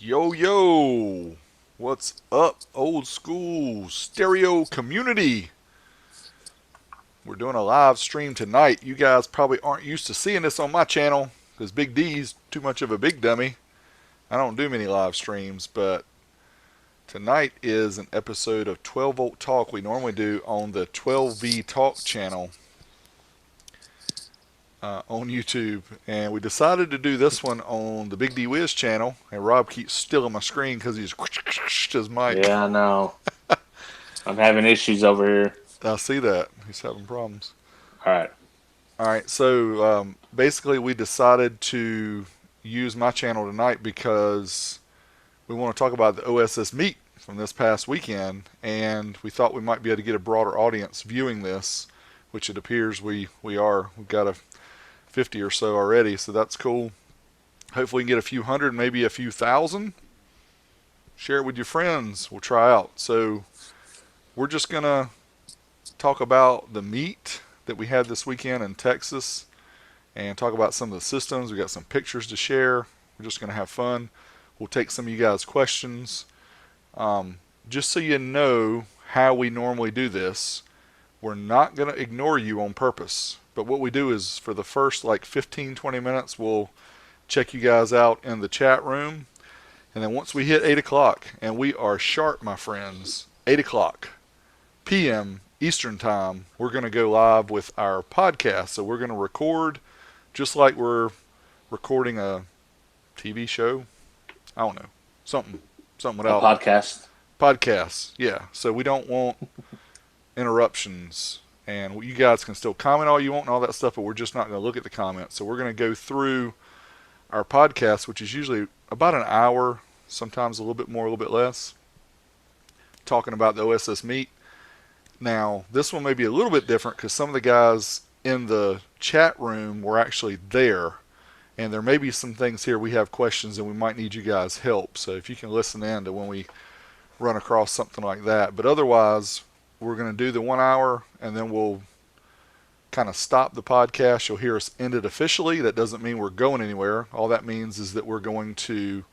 Yo, yo, what's up, old school stereo community? We're doing a live stream tonight. You guys probably aren't used to seeing this on my channel because Big D's too much of a big dummy. I don't do many live streams, but tonight is an episode of 12 Volt Talk we normally do on the 12V Talk channel on YouTube. And we decided to do this one on the Big D Wiz channel. And Rob keeps stealing my screen because he's his mic. Yeah, I know. I'm having issues over here. I see that. He's having problems. All right. All right, so basically we decided to use my channel tonight because we want to talk about the OSS Meet from this past weekend, and we thought we might be able to get a broader audience viewing this, which it appears we are. We've got a 50 or so already, so that's cool. Hopefully we can get a few hundred, maybe a few thousand. Share it with your friends. We'll try out. So we're just going to talk about the meet that we had this weekend in Texas and talk about some of the systems. We got some pictures to share. We're just going to have fun. We'll take some of you guys' questions. Just so you know how we normally do this, we're not going to ignore you on purpose. But what we do is for the first like 15-20 minutes, we'll check you guys out in the chat room. And then once we hit 8 o'clock, and we are sharp, my friends, 8 o'clock p.m. Eastern Time, we're going to go live with our podcast. So we're going to record just like we're recording a TV show. I don't know. Something without... A podcast. Podcasts, yeah. So we don't want interruptions. And you guys can still comment all you want and all that stuff, but we're just not going to look at the comments. So we're going to go through our podcast, which is usually about an hour, sometimes a little bit more, a little bit less, talking about the OSS Meet. Now, this one may be a little bit different because some of the guys in the chat room were actually there. And there may be some things here we have questions and we might need you guys' help. So if you can listen in to when we run across something like that. But otherwise, we're going to do the 1 hour and then we'll kind of stop the podcast. You'll hear us end it officially. That doesn't mean we're going anywhere. All that means is that we're going to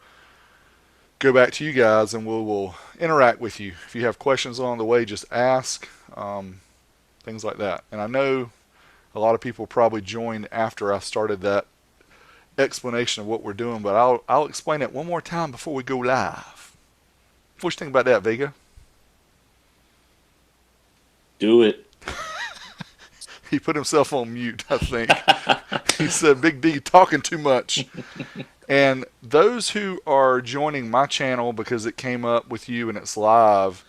go back to you guys and we'll interact with you. If you have questions along the way, just ask, things like that. And I know a lot of people probably joined after I started that explanation of what we're doing, but I'll explain it one more time before we go live. What you think about that, Vega? Do it. He put himself on mute, I think. He said, Big D talking too much. And those who are joining my channel because it came up with you and it's live,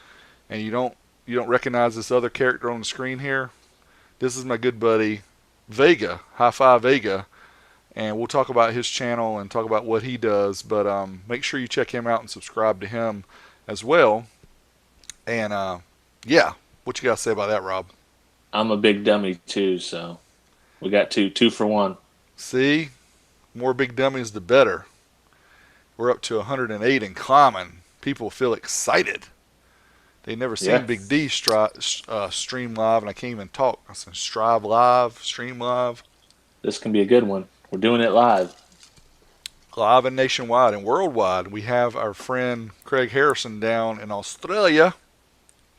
and you don't recognize this other character on the screen here, this is my good buddy Vega, HiFiVega, and we'll talk about his channel and talk about what he does. But make sure you check him out and subscribe to him as well. And yeah, what you got to say about that, Rob? I'm a big dummy too, so we got two for one. See, more big dummies the better. We're up to 108 and climbing. People feel excited. They never seen Big D stream live, and I can't even talk. I said strive live, stream live. This can be a good one. We're doing it live. Live and nationwide and worldwide. We have our friend Craig Harrison down in Australia.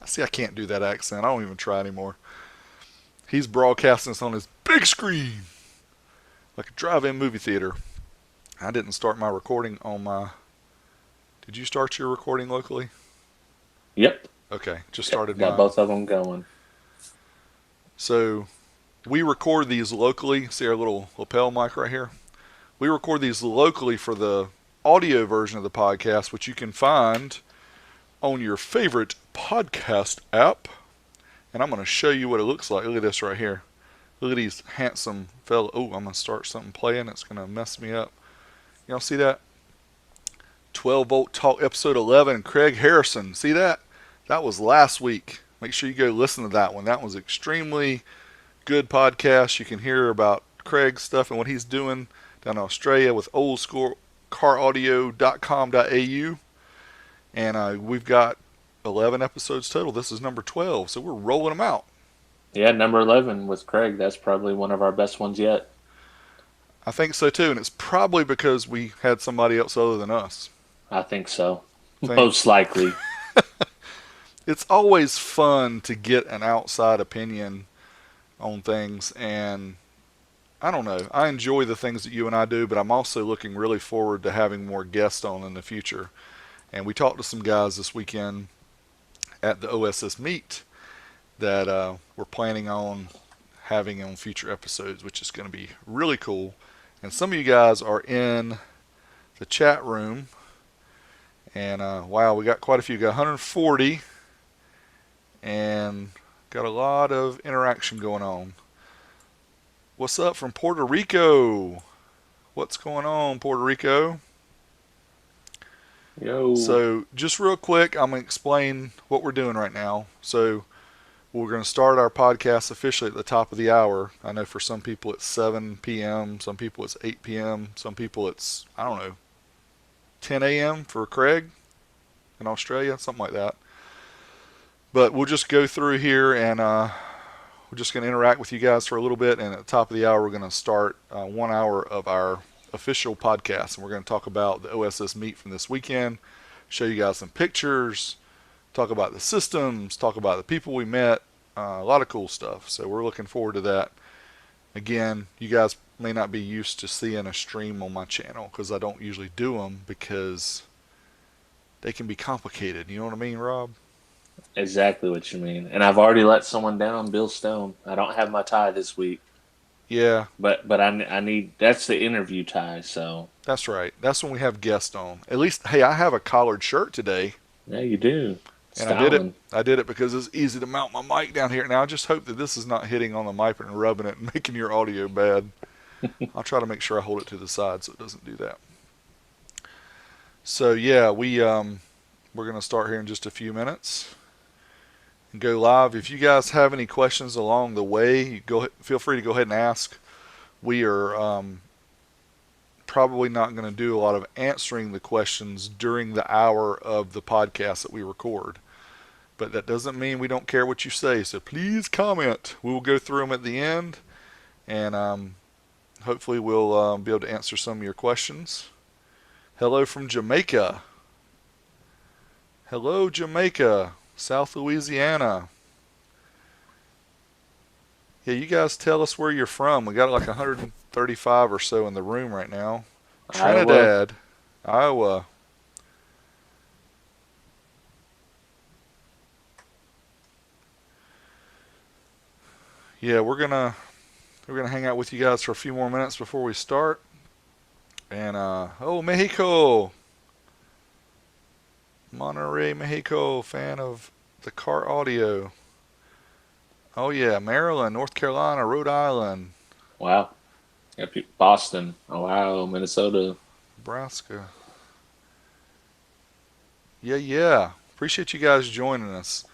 See, I can't do that accent. I don't even try anymore. He's broadcasting us on his big screen, like a drive-in movie theater. I didn't start my recording on my... Did you start your recording locally? Yep. Okay, just started Got mine. both of them going. So we record these locally. See our little lapel mic right here? We record these locally for the audio version of the podcast, which you can find on your favorite podcast app. And I'm going to show you what it looks like. Look at this right here. Look at these handsome fellow. Oh, I'm going to start something playing. It's going to mess me up. Y'all see that? 12 Volt Talk episode 11. Craig Harrison. See that? That was last week. Make sure you go listen to that one. That was extremely good podcast. You can hear about Craig's stuff and what he's doing down in Australia with oldschoolcaraudio.com.au. And we've got 11 episodes total. This is number 12, so we're rolling them out. Yeah, number 11 with Craig. That's probably one of our best ones yet. I think so too, and it's probably because we had somebody else other than us. I think so. Think Most likely. it's always fun to get an outside opinion on things, and I don't know. I enjoy the things that you and I do, but I'm also looking really forward to having more guests on in the future. And we talked to some guys this weekend at the OSS Meet that we're planning on having on future episodes, which is going to be really cool. And some of you guys are in the chat room, and wow, we got quite a few. We got 140, and got a lot of interaction going on. What's up from Puerto Rico? What's going on, Puerto Rico? Yo. So, just real quick, I'm going to explain what we're doing right now. So, we're going to start our podcast officially at the top of the hour. I know for some people it's 7 p.m., some people it's 8 p.m., some people it's, I don't know, 10 a.m. for Craig in Australia, something like that. But we'll just go through here and we're just going to interact with you guys for a little bit. And at the top of the hour, we're going to start 1 hour of our official podcast. And we're going to talk about the OSS Meet from this weekend, show you guys some pictures, talk about the systems, talk about the people we met, a lot of cool stuff. So we're looking forward to that. Again, you guys may not be used to seeing a stream on my channel because I don't usually do them because they can be complicated. You know what I mean, Rob? Exactly what you mean. And I've already let someone down, Bill Stone. I don't have my tie this week. Yeah, But I need, that's the interview tie, so. that's right. That's when we have guests on. At least, hey, I have a collared shirt today, Yeah, you do. and I did it. Styling. I did it because it's easy to mount my mic down here. Now I just hope that this is not hitting on the mic and rubbing it and making your audio bad. I'll try to make sure I hold it to the side so it doesn't do that. So yeah, we're gonna start here in just a few minutes and go live. If you guys have any questions along the way, feel free to go ahead and ask. We are probably not going to do a lot of answering the questions during the hour of the podcast that we record. But that doesn't mean we don't care what you say. So please comment. We will go through them at the end, and hopefully we'll be able to answer some of your questions. Hello from Jamaica. Hello, Jamaica, South Louisiana. Yeah, you guys tell us where you're from. We got like 135 or so in the room right now. Iowa. Trinidad, Iowa. Yeah, we're gonna hang out with you guys for a few more minutes before we start. And oh, Mexico, Monterrey, Mexico, fan of the car audio. Oh yeah, Maryland, North Carolina, Rhode Island, Wow. Got Boston, Ohio, Minnesota. Nebraska. Yeah, yeah. Appreciate you guys joining us.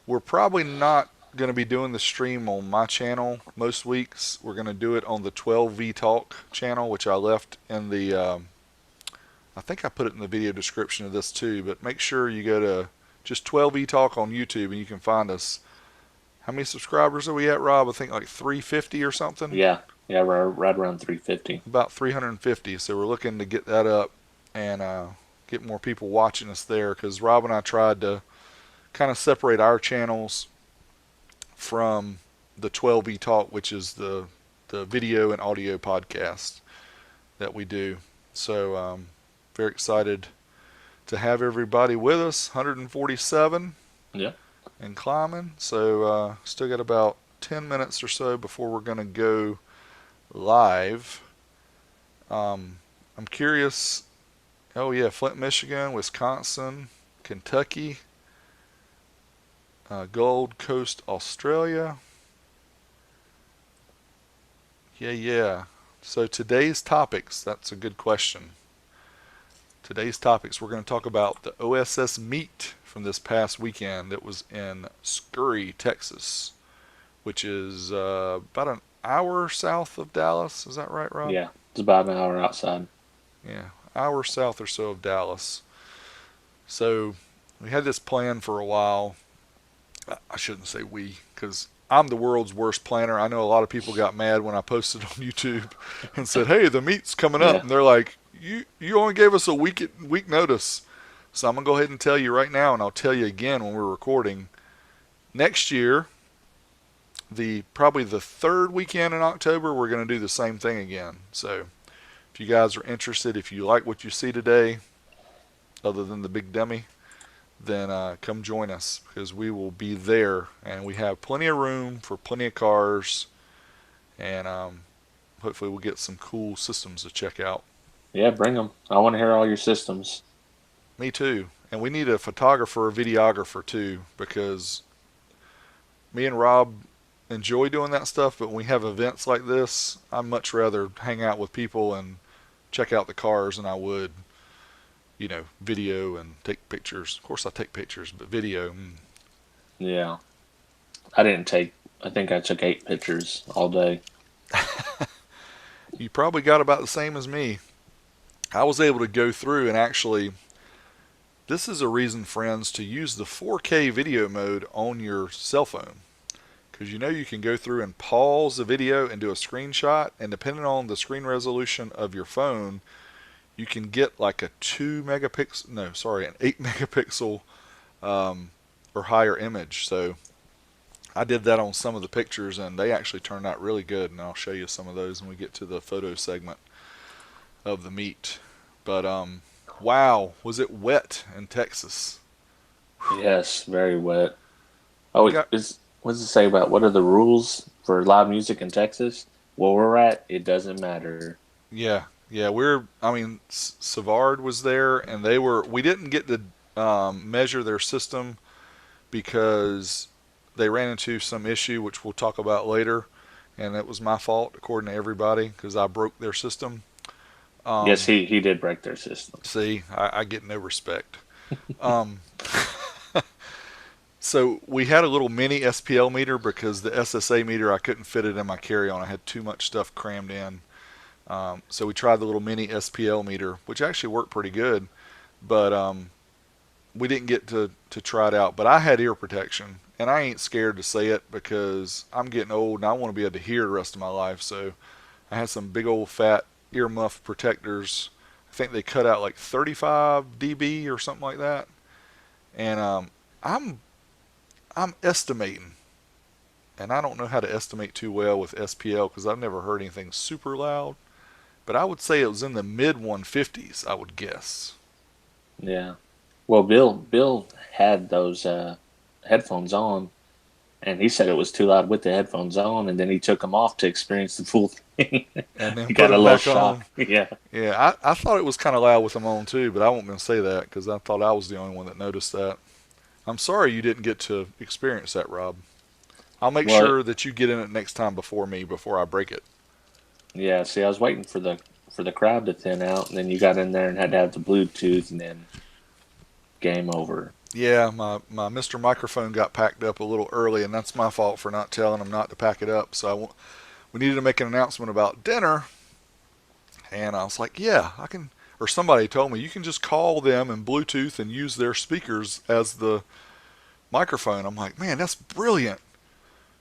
We're probably not going to be doing the stream on my channel most weeks. We're going to do it on the 12V Talk channel, which I left in the, I think I put it in the video description of this too, but make sure you go to just 12V Talk on YouTube and you can find us. How many subscribers are we at, Rob? I think like 350 or something. Yeah. Yeah, we're right around 350. About 350. So we're looking to get that up and get more people watching us there because Rob and I tried to kind of separate our channels from the 12V Talk, which is the video and audio podcast that we do. So very excited to have everybody with us. 147 Yeah. and climbing. So still got about 10 minutes or so before we're going to go live. I'm curious. Oh yeah, Flint, Michigan, Wisconsin, Kentucky, Gold Coast, Australia. Yeah, yeah. So today's topics, that's a good question. Today's topics, we're going to talk about the OSS Meet from this past weekend. It was in Scurry, Texas, which is about an hour south of Dallas. Is that right, Rob? Yeah. It's about an hour outside. Yeah, hour south or so of Dallas. So we had this plan for a while. I shouldn't say we, because I'm the world's worst planner. I know a lot of people got mad when I posted on YouTube and said, hey, the meet's coming up. Yeah. And they're like, you only gave us a week notice, so I'm gonna go ahead and tell you right now, and I'll tell you again when we're recording. Next year, probably the third weekend in October, we're gonna do the same thing again. So if you guys are interested, if you like what you see today, other than the big dummy, then come join us because we will be there, and we have plenty of room for plenty of cars, and hopefully we'll get some cool systems to check out. Yeah, bring them. I want to hear all your systems. Me too. And we need a photographer, a videographer too, because me and Rob enjoy doing that stuff, but when we have events like this, I'd much rather hang out with people and check out the cars than I would, video and take pictures. Of course, I take pictures, but video. Yeah. I didn't take, I think I took 8 pictures all day. You probably got about the same as me. I was able to go through and actually, this is a reason, friends, to use the 4K video mode on your cell phone. Because you can go through and pause the video and do a screenshot, and depending on the screen resolution of your phone, you can get like a 8 megapixel or higher image. So I did that on some of the pictures, and they actually turned out really good, and I'll show you some of those when we get to the photo segment of the meet. But wow, was it wet in Texas? Yes, very wet. Oh, Got, what does it say about what are the rules for live music in Texas? Where we're at, it doesn't matter. yeah, yeah. Savard was there, and we didn't get to measure their system because they ran into some issue, which we'll talk about later, and it was my fault, according to everybody, because I broke their system. Yes, he did break their system. See, I get no respect. Um, so we had a little mini SPL meter because the SSA meter, I couldn't fit it in my carry-on. I had too much stuff crammed in. So we tried the little mini SPL meter, which actually worked pretty good, but we didn't get to try it out. But I had ear protection, and I ain't scared to say it because I'm getting old and I want to be able to hear the rest of my life. So I had some big old fat earmuff protectors. I think they cut out like 35 dB or something like that. And I'm estimating, and I don't know how to estimate too well with SPL because I've never heard anything super loud. But I would say it was in the mid 150s, I would guess. Yeah. Well, Bill had those headphones on, and he said it was too loud with the headphones on, and then he took them off to experience the full thing. And then He put got a them little back shock. on. Yeah. Yeah, I thought it was kind of loud with them on too, but I wasn't going to say that because I thought I was the only one that noticed that. I'm sorry you didn't get to experience that, Rob. I'll make Well, sure that you get in it next time before I break it. yeah. See, I was waiting for the crowd to thin out, and then you got in there and had to have the Bluetooth, and then game over. Yeah, my Mr. Microphone got packed up a little early, and that's my fault for not telling him not to pack it up. So we needed to make an announcement about dinner, and I was like, yeah, I can. Or somebody told me you can just call them and Bluetooth and use their speakers as the microphone. I'm like, man, that's brilliant.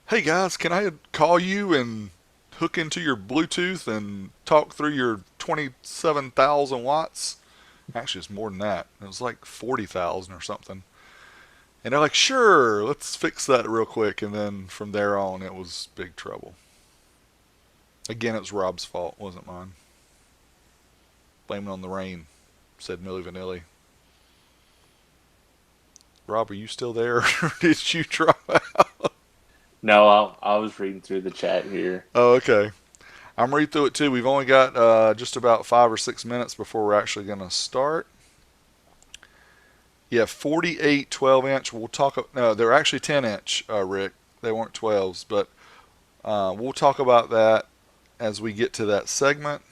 Hey guys, can I call you and hook into your Bluetooth and talk through your 27,000 watts? Actually, it's more than that. It was like 40,000 or something. And they're like, sure, let's fix that real quick. And then from there on, it was big trouble. Again, it was Rob's fault, wasn't mine. Blame it on the rain, said Millie Vanilli. Rob, are you still there? Or did you drop out? No, I was reading through the chat here. Oh, okay. I'm reading through it too. We've only got just about 5 or 6 minutes before we're actually going to start. Yeah, 48 12-inch. We'll talk. No, they're actually 10-inch, Rick. They weren't 12s, but we'll talk about that as we get to that segment.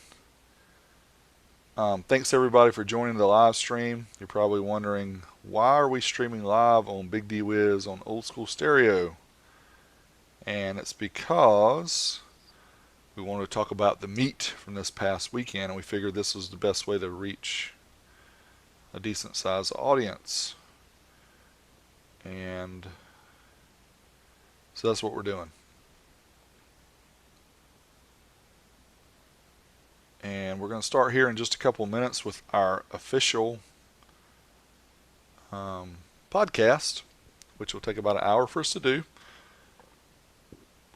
Thanks everybody for joining the live stream. You're probably wondering, why are we streaming live on Big D Wiz on Old School Stereo? And it's because we wanted to talk about the meet from this past weekend, and we figured this was the best way to reach a decent sized audience. And so that's what we're doing. And we're going to start here in just a couple of minutes with our official podcast, which will take about an hour for us to do.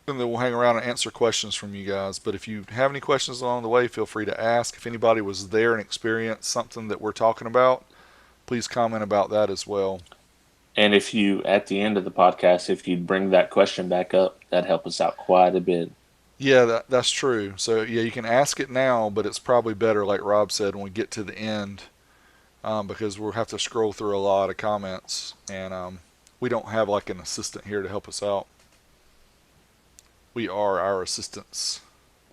And then we'll hang around and answer questions from you guys. But if you have any questions along the way, feel free to ask. If anybody was there and experienced something that we're talking about, please comment about that as well. And if you, at the end of the podcast, if you bring that question back up, that'd help us out quite a bit. Yeah, that's true. So, yeah, you can ask it now, but it's probably better, like Rob said, when we get to the end, because we'll have to scroll through a lot of comments, and we don't have like an assistant here to help us out. We are our assistants.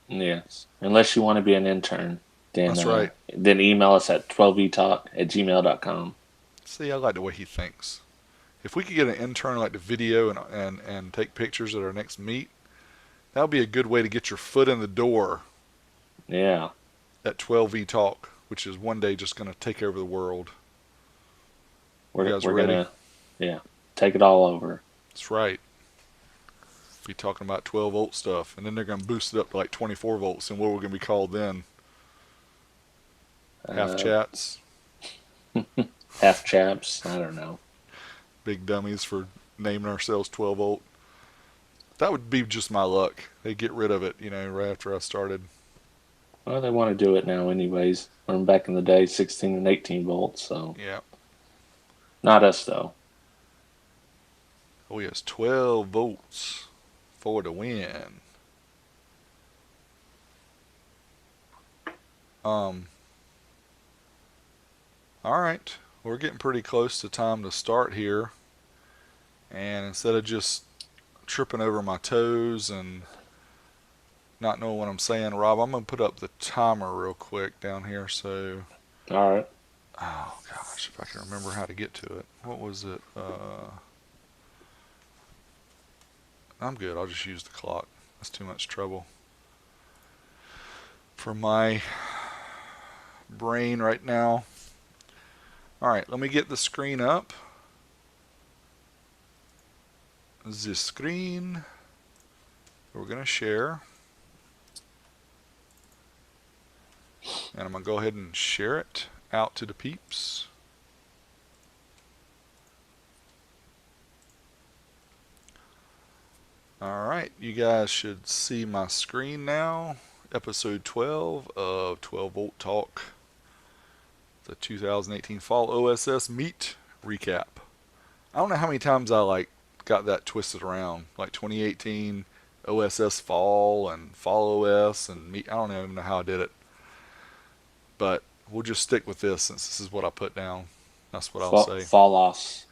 Yes. Unless you want to be an intern, then, That's right. Then email us at 12vtalk@gmail.com. See, I like the way he thinks. If we could get an intern like to video and take pictures at our next meet, that would be a good way to get your foot in the door. Yeah. At 12V Talk, which is one day just going to take over the world. We're going to take it all over. That's right. Be talking about 12 volt stuff, and then they're going to boost it up to like 24 volts, and what we're going to be called then? Half chats? Half chaps? I don't know. Big dummies for naming ourselves 12 volt. That would be just my luck. They get rid of it, right after I started. Well, they want to do it now anyways. From back in the day, 16 and 18 volts, so. Yeah. Not us, though. Oh, yes, 12 volts for the win. All right. We're getting pretty close to time to start here. And instead of just tripping over my toes and not knowing what I'm saying, Rob, I'm going to put up the timer real quick down here. So, all right. Oh, gosh, if I can remember how to get to it. What was it? I'm good. I'll just use the clock. That's too much trouble for my brain right now. All right, let me get the screen up. The screen we're going to share. And I'm going to go ahead and share it out to the peeps. All right, you guys should see my screen now. Episode 12 of 12 Volt Talk. The 2018 Fall OSS Meet recap. I don't know how many times I got that twisted around. Like 2018 OSS Fall and Fall OS and Meet. I don't even know how I did it. But we'll just stick with this since this is what I put down. That's what I'll say. Fallos.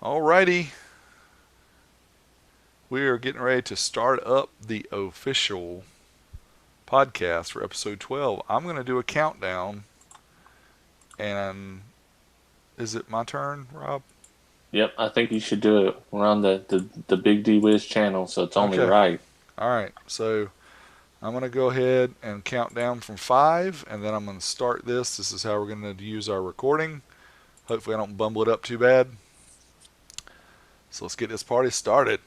Alrighty. We are getting ready to start up the official podcast for episode 12. I'm going to do a countdown. And is it my turn, Rob? Yep, I think you should do it. We're on the Big D Wiz channel, so it's only right. All right, so I'm going to go ahead and count down from 5, and then I'm going to start this. This is how we're going to use our recording. Hopefully I don't bumble it up too bad. So let's get this party started.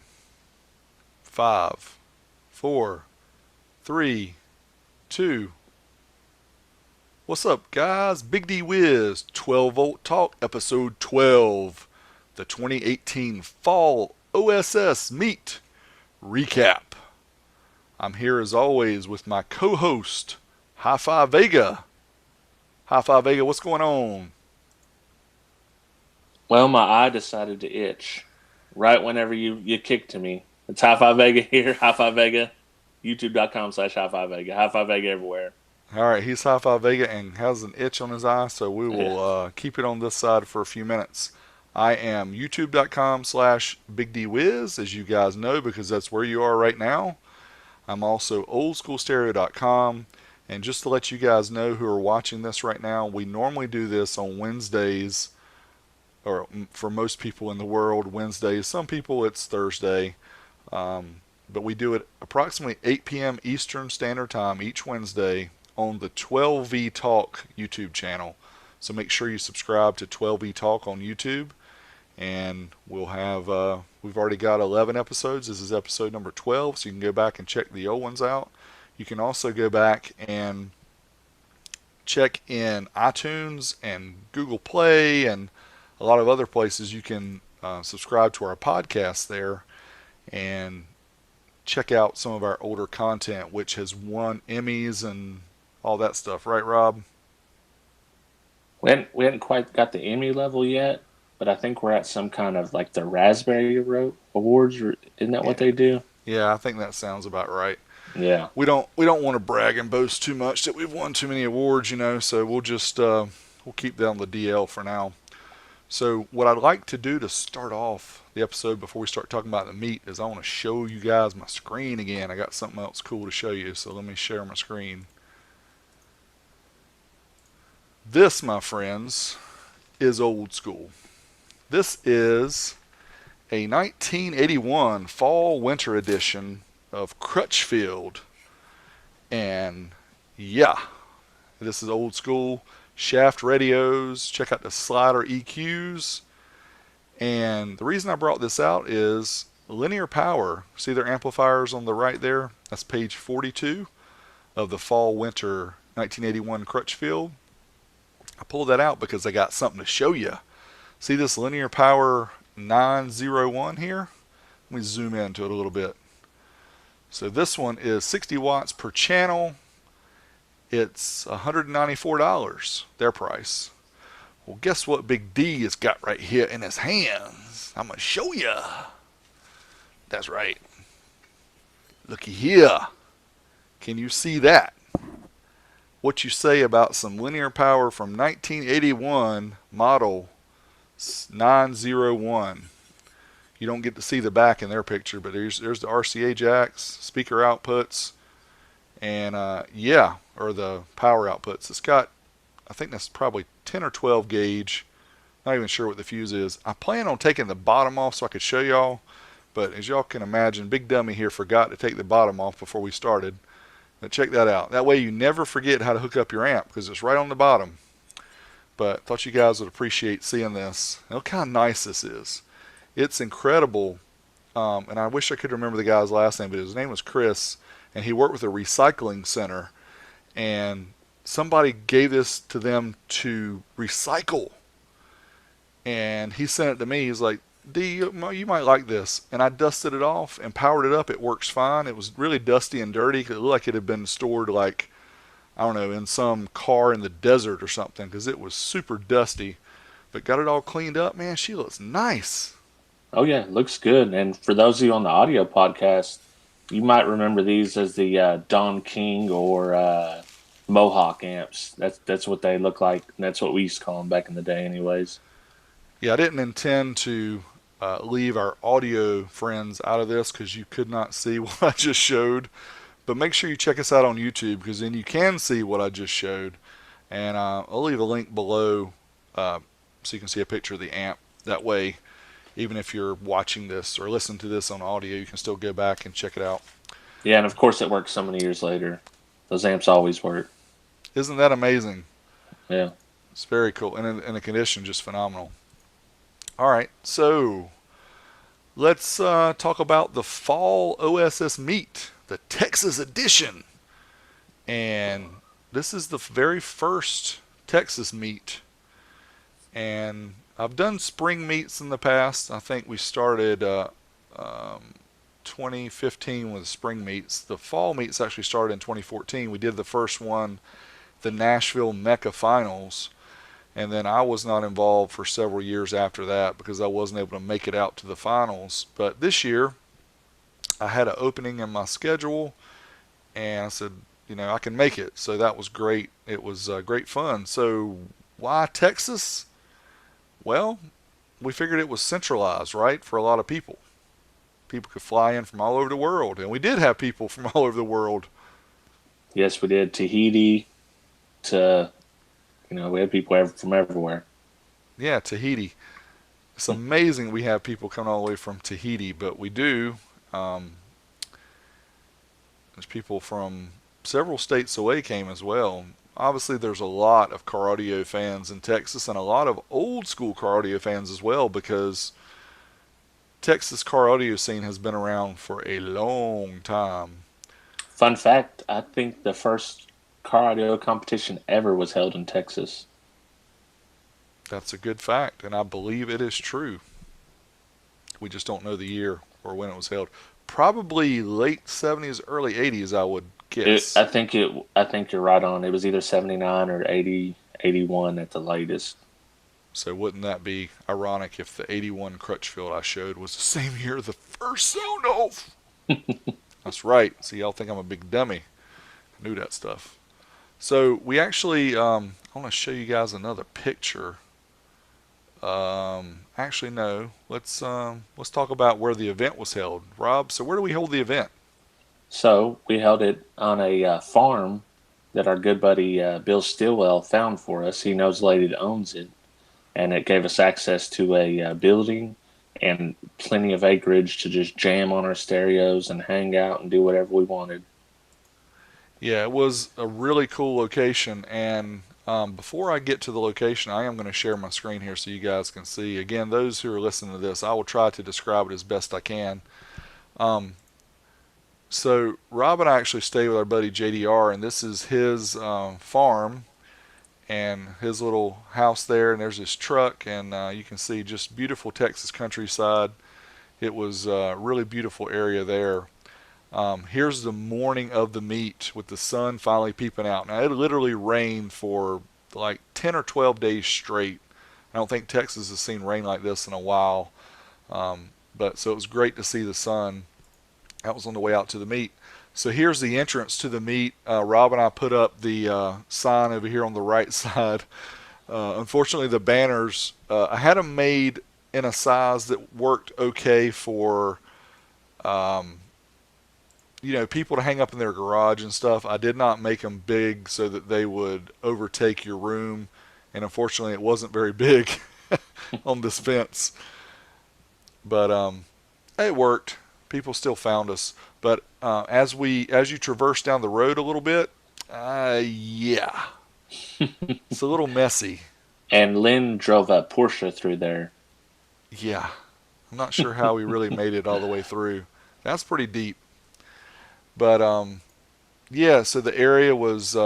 5, 4, 3, 2. What's up, guys? Big D Wiz, 12 Volt Talk, episode 12. The 2018 Fall OSS Meet recap. I'm here as always with my co-host, HiFiVega. HiFiVega, what's going on? Well, my eye decided to itch right whenever you kicked to me. It's HiFiVega here, HiFiVega, youtube.com/HiFiVega, HiFiVega everywhere. All right, he's HiFiVega and has an itch on his eye, so we will keep it on this side for a few minutes. I am youtube.com/BigDWiz, as you guys know, because that's where you are right now. I'm also oldschoolstereo.com. And just to let you guys know who are watching this right now, we normally do this on Wednesdays, or for most people in the world, Wednesdays. Some people it's Thursday. But we do it approximately 8 p.m. Eastern Standard Time each Wednesday on the 12V Talk YouTube channel. So make sure you subscribe to 12V Talk on YouTube. And we'll have we've already got 11 episodes. This is episode number 12, so you can go back and check the old ones out. You can also go back and check in iTunes and Google Play and a lot of other places. You can subscribe to our podcast there and check out some of our older content, which has won Emmys and all that stuff. Right, Rob? We hadn't quite got the Emmy level yet, but I think we're at some kind of like the Raspberry Awards. Or, isn't that what Yeah. they do? Yeah, I think that sounds about right. Yeah. We don't want to brag and boast too much that we've won too many awards, so we'll keep that on the DL for now. So what I'd like to do to start off the episode before we start talking about the meat is I want to show you guys my screen again. I got something else cool to show you, so let me share my screen. This, my friends, is old school. This is a 1981 fall winter edition of Crutchfield. And yeah, this is old school shaft radios. Check out the slider EQs. And the reason I brought this out is linear power. See their amplifiers on the right there? That's page 42 of the fall winter 1981 Crutchfield. I pulled that out because I got something to show you. See this linear power 901 here? Let me zoom into it a little bit. So this one is 60 watts per channel. It's $194, their price. Well, guess what Big D has got right here in his hands? I'm going to show you. That's right. Looky here. Can you see that? What you say about some linear power from 1981 model 901. You don't get to see the back in their picture, but there's the RCA jacks, speaker outputs, and or the power outputs. It's got, I think that's probably 10 or 12 gauge. Not even sure what the fuse is. I plan on taking the bottom off so I could show y'all, but as y'all can imagine, Big Dummy here forgot to take the bottom off before we started. But check that out. That way you never forget how to hook up your amp because it's right on the bottom. But thought you guys would appreciate seeing this. And look how nice this is. It's incredible. And I wish I could remember the guy's last name, but his name was Chris, and he worked with a recycling center. And somebody gave this to them to recycle. And he sent it to me. He's like, D, you might like this. And I dusted it off and powered it up. It works fine. It was really dusty and dirty. It looked like it had been stored like, I don't know, in some car in the desert or something because it was super dusty. But got it all cleaned up. Man, she looks nice. Oh yeah, looks good. And for those of you on the audio podcast, you might remember these as the Don King or Mohawk amps. That's what they look like. And that's what we used to call them back in the day, anyways. Yeah, I didn't intend to leave our audio friends out of this because you could not see what I just showed. But make sure you check us out on YouTube because then you can see what I just showed. And I'll leave a link below so you can see a picture of the amp. That way, even if you're watching this or listening to this on audio, you can still go back and check it out. Yeah, and of course it works so many years later. Those amps always work. Isn't that amazing? Yeah. It's very cool. And the condition just phenomenal. All right, so let's talk about the fall OSS Meet, the Texas edition. And this is the very first Texas meet. And I've done spring meets in the past. I think we started 2015 with spring meets. The fall meets actually started in 2014. We did the first one, the Nashville Mecca Finals. And then I was not involved for several years after that because I wasn't able to make it out to the finals. But this year, I had an opening in my schedule, and I said, I can make it. So that was great. It was great fun. So why Texas? Well, we figured it was centralized, right, for a lot of people. People could fly in from all over the world, and we did have people from all over the world. Yes, we did. Tahiti to... we had people from everywhere. Yeah, Tahiti. It's amazing we have people coming all the way from Tahiti, but we do. There's people from several states away came as well. obviously there's a lot of car audio fans in Texas and a lot of old school car audio fans as well, because Texas car audio scene has been around for a long time. Fun fact, I think the first car audio competition ever was held in Texas. That's a good fact, and I believe it is true. We just don't know the year or when it was held. Probably late 70s, early 80s, I would guess. I think you're right on. It was either 79 or 80, 81 at the latest. So wouldn't that be ironic if the 81 Crutchfield I showed was the same year the first Sonoff? That's right. See, y'all think I'm a big dummy. I knew that stuff. So we actually, I want to show you guys another picture. Actually, no. Let's talk about where the event was held. Rob, so where do we hold the event? So we held it on a farm that our good buddy Bill Stillwell found for us. He knows a lady that owns it, and it gave us access to a building and plenty of acreage to just jam on our stereos and hang out and do whatever we wanted. Yeah, it was a really cool location. And before I get to the location, I am going to share my screen here so you guys can see. Again, those who are listening to this, I will try to describe it as best I can. Um, so Rob and I actually stay with our buddy JDR, and this is his farm and his little house there, and there's his truck, and you can see just beautiful Texas countryside. It was a really beautiful area there. Here's the morning of the meet with the sun finally peeping out. Now, it literally rained for like 10 or 12 days straight. I don't think Texas has seen rain like this in a while. But so it was great to see the sun. That was on the way out to the meet. So here's the entrance to the meet. Rob and I put up the sign over here on the right side. Unfortunately, the banners, I had them made in a size that worked okay for um, people to hang up in their garage and stuff. I did not make them big so that they would overtake your room, and unfortunately, it wasn't very big on this fence. But it worked. People still found us. But as you traverse down the road a little bit, yeah, it's a little messy. And Lynn drove a Porsche through there. Yeah, I'm not sure how we really made it all the way through. That's pretty deep. But yeah, so the area was, it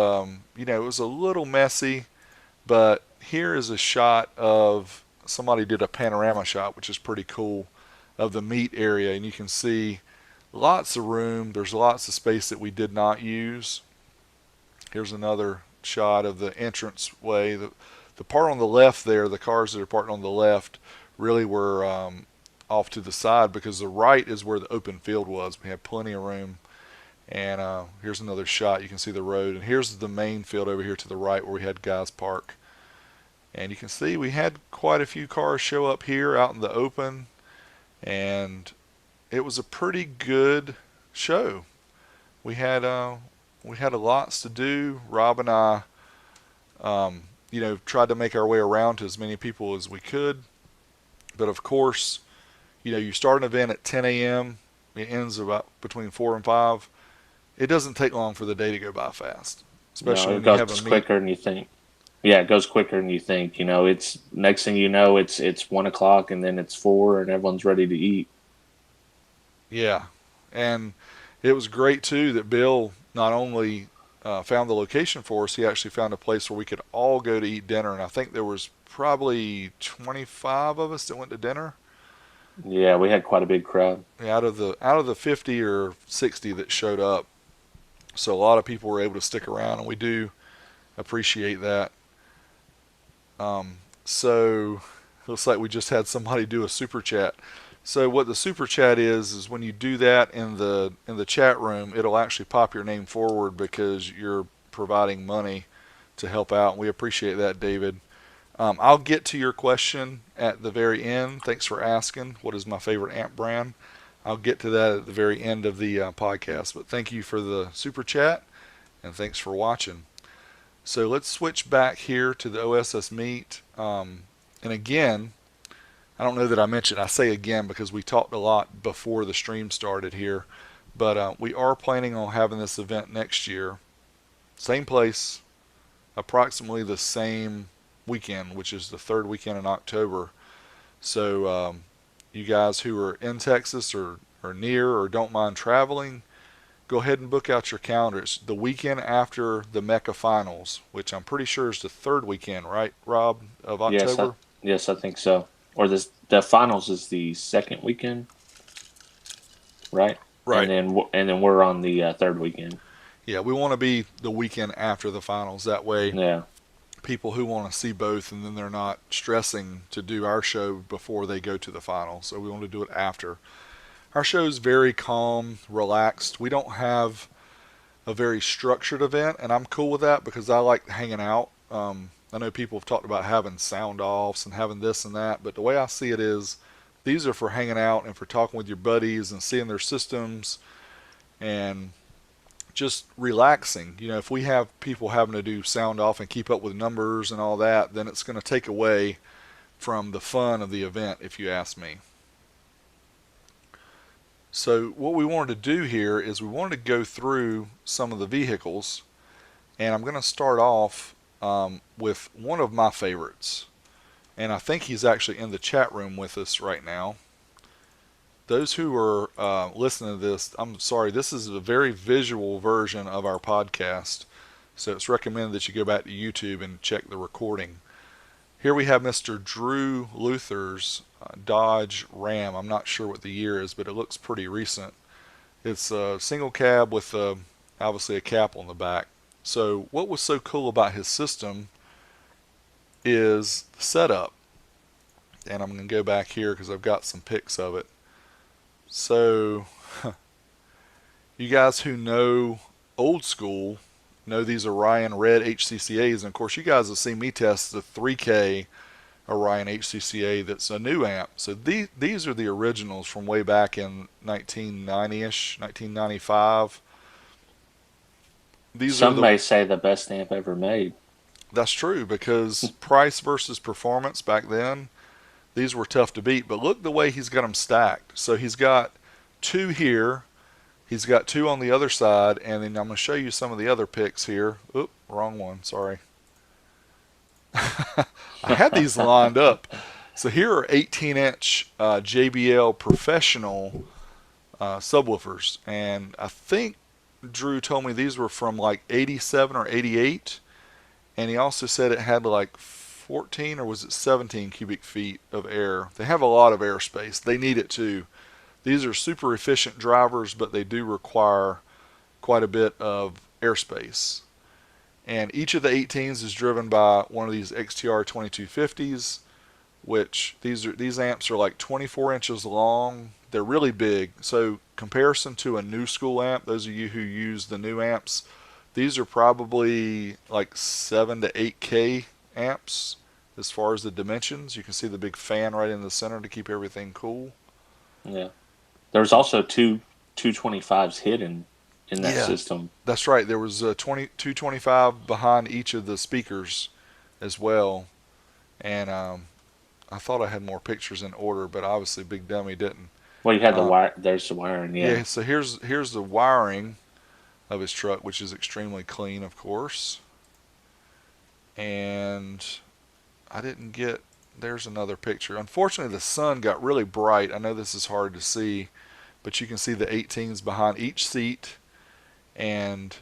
was a little messy, but here is a shot of somebody did a panorama shot, which is pretty cool, of the meet area, and you can see lots of room. There's lots of space that we did not use. Here's another shot of the entrance way. The part on the left there, the cars that are parked on the left, really were off to the side, because the right is where the open field was. We had plenty of room. And here's another shot. You can see the road. And here's the main field over here to the right where we had guys park. And you can see we had quite a few cars show up here out in the open. And it was a pretty good show. We had lots to do. Rob and I, tried to make our way around to as many people as we could. But of course, you start an event at 10 a.m. It ends about between 4 and 5. It doesn't take long for the day to go by fast, especially No, it when you have goes a meet. quicker than you think. Yeah, it goes quicker than you think. It's next thing you know, it's 1 o'clock, and then it's 4, and everyone's ready to eat. Yeah, and it was great too that Bill not only found the location for us, he actually found a place where we could all go to eat dinner. And I think there was probably 25 of us that went to dinner. Yeah, we had quite a big crowd. Out of the 50 or 60 that showed up, so a lot of people were able to stick around, and we do appreciate that. So looks like we just had somebody do a super chat. So what the super chat is when you do that in the chat room, it'll actually pop your name forward because you're providing money to help out. And we appreciate that, David. I'll get to your question at the very end. Thanks for asking. What is my favorite amp brand? I'll get to that at the very end of the podcast. But thank you for the super chat, and thanks for watching. So let's switch back here to the OSS Meet. And again, I don't know that I mentioned, I say again because we talked a lot before the stream started here, but we are planning on having this event next year. Same place, approximately the same weekend, which is the third weekend in October. So you guys who are in Texas or near or don't mind traveling, go ahead and book out your calendars. The weekend after the Mecca Finals, which I'm pretty sure is the third weekend, right, Rob, of Yes, October? yes, I think so. Or the finals is the second weekend, right? Right. And then we're on the third weekend. Yeah, we want to be the weekend after the finals. That way, Yeah. people who want to see both, and then they're not stressing to do our show before they go to the final. So we want to do it after. Our show is very calm, relaxed. We don't have a very structured event, and I'm cool with that because I like hanging out. I know people have talked about having sound offs and having this and that, but the way I see it is these are for hanging out and for talking with your buddies and seeing their systems and just relaxing. You know, if we have people having to do sound off and keep up with numbers and all that, then it's going to take away from the fun of the event, if you ask me. So what we wanted to do here is we wanted to go through some of the vehicles, and I'm going to start off with one of my favorites, and I think he's actually in the chat room with us right now. Those who are listening to this, I'm sorry, this is a very visual version of our podcast, so it's recommended that you go back to YouTube and check the recording. Here we have Mr. Drew Luther's Dodge Ram. I'm not sure what the year is, but it looks pretty recent. It's a single cab with obviously a cap on the back. So what was so cool about his system is the setup. And I'm going to go back here because I've got some pics of it. So you guys who know old school know these Orion Red HCCAs. And of course, you guys have seen me test the 3K Orion HCCA that's a new amp. So these are the originals from way back in 1990-ish, 1995. Some may say the best amp ever made. That's true because price versus performance back then, these were tough to beat. But look the way he's got them stacked. So he's got two here. He's got two on the other side. And then I'm going to show you some of the other pics here. Oop, wrong one. Sorry. I had these lined up. So here are 18-inch JBL professional subwoofers. And I think Drew told me these were from like 87 or 88. And he also said it had like 14 or was it 17 cubic feet of air. They have a lot of airspace. They need it too. These are super efficient drivers, but they do require quite a bit of airspace. And each of the 18s is driven by one of these XTR 2250s, which these amps are like 24 inches long. They're really big. So comparison to a new school amp, those of you who use the new amps, these are probably like 7 to 8K amps as far as the dimensions. You can see the big fan right in the center to keep everything cool. Yeah. There's also two 225s hidden in that system. That's right. There was a 225 behind each of the speakers as well. And I thought I had more pictures in order, but obviously Big Dummy didn't. Well, you had the wire. There's the wiring. Yeah. So here's the wiring of his truck, which is extremely clean, of course. And I didn't get. There's another picture. Unfortunately, the sun got really bright. I know this is hard to see, but you can see the 18s behind each seat, and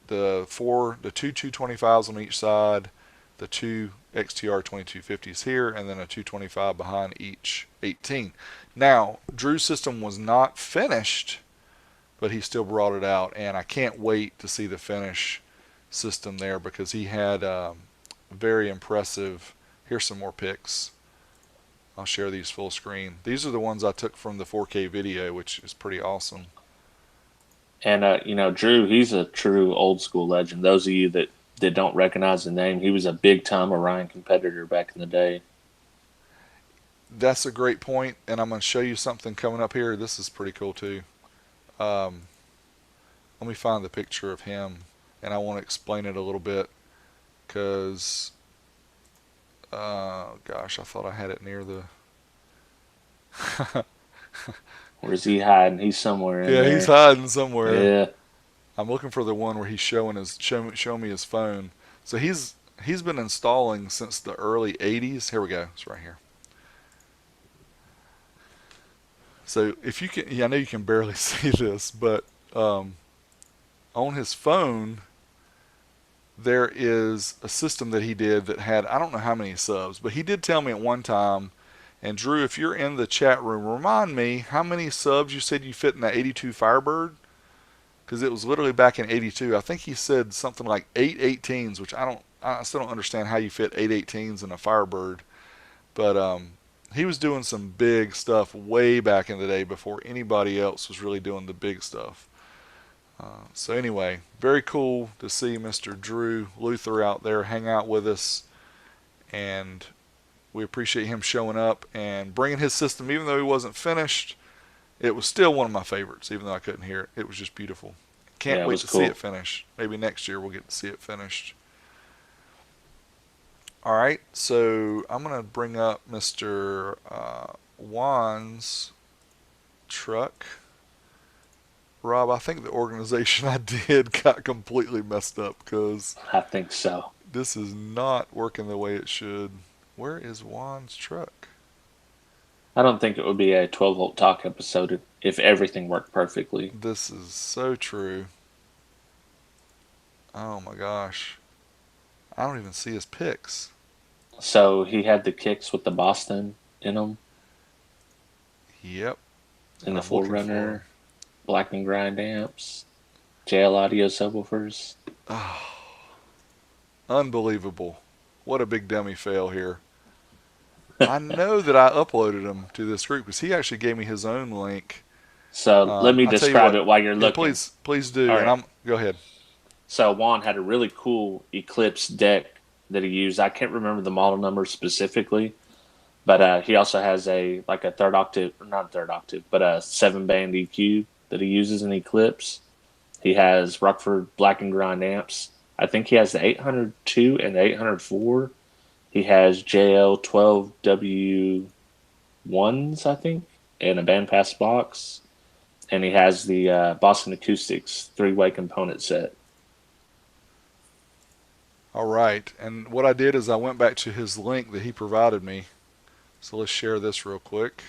the two 225s on each side, the two XTR 2250s here, and then a 225 behind each 18. Now, Drew's system was not finished, but he still brought it out, and I can't wait to see the finish system there because he had very impressive. Here's some more pics. I'll share these full screen. These are the ones I took from the 4K video, which is pretty awesome. And Drew, he's a true old school legend. Those of you that don't recognize the name, he was a big time Orion competitor back in the day. That's a great point, and I'm going to show you something coming up here. This is pretty cool too. Let me find the picture of him, and I want to explain it a little bit because gosh, I thought I had it near the Where's he hiding? He's somewhere in there. He's hiding somewhere. Yeah. I'm looking for the one where he's showing me his phone. So he's been installing since the early 80s. Here we go. It's right here. So if you can, yeah, I know you can barely see this, but um, on his phone there is a system that he did that had, I don't know how many subs, but he did tell me at one time. And Drew, if you're in the chat room, remind me how many subs you said you fit in that 82 Firebird, because it was literally back in 82. I think he said something like 818s, which I still don't understand how you fit 818s in a Firebird. But he was doing some big stuff way back in the day before anybody else was really doing the big stuff. So anyway, very cool to see Mr. Drew Luther out there hang out with us, and we appreciate him showing up and bringing his system. Even though he wasn't finished, it was still one of my favorites, even though I couldn't hear it. It was just beautiful. Can't Yeah, it wait was to see cool. it finished. Maybe next year we'll get to see it finished. All right, so I'm going to bring up Mr. Juan's truck. Rob, I think the organization I did got completely messed up because I think so. this is not working the way it should. Where is Juan's truck? I don't think it would be a 12-volt talk episode if everything worked perfectly. This is so true. Oh my gosh. I don't even see his pics. So he had the kicks with the Boston in them, Yep. and the I'm looking for him. Forerunner, Black and Grind amps, JL Audio subwoofers. Oh, unbelievable. What a big dummy fail here. I know that I uploaded him to this group because he actually gave me his own link. So let me I'll tell you describe what. it while you're Yeah, looking. please do. All And right. go ahead. So Juan had a really cool Eclipse deck that he used. I can't remember the model number specifically, but he also has a third octave, not third octave, but a 7-band EQ that he uses in Eclipse. He has Rockford Black and Grind amps. I think he has the 802 and the 804. He has JL 12W1s, I think, and a bandpass box. And he has the Boston Acoustics 3-way component set. All right. And what I did is I went back to his link that he provided me. So let's share this real quick.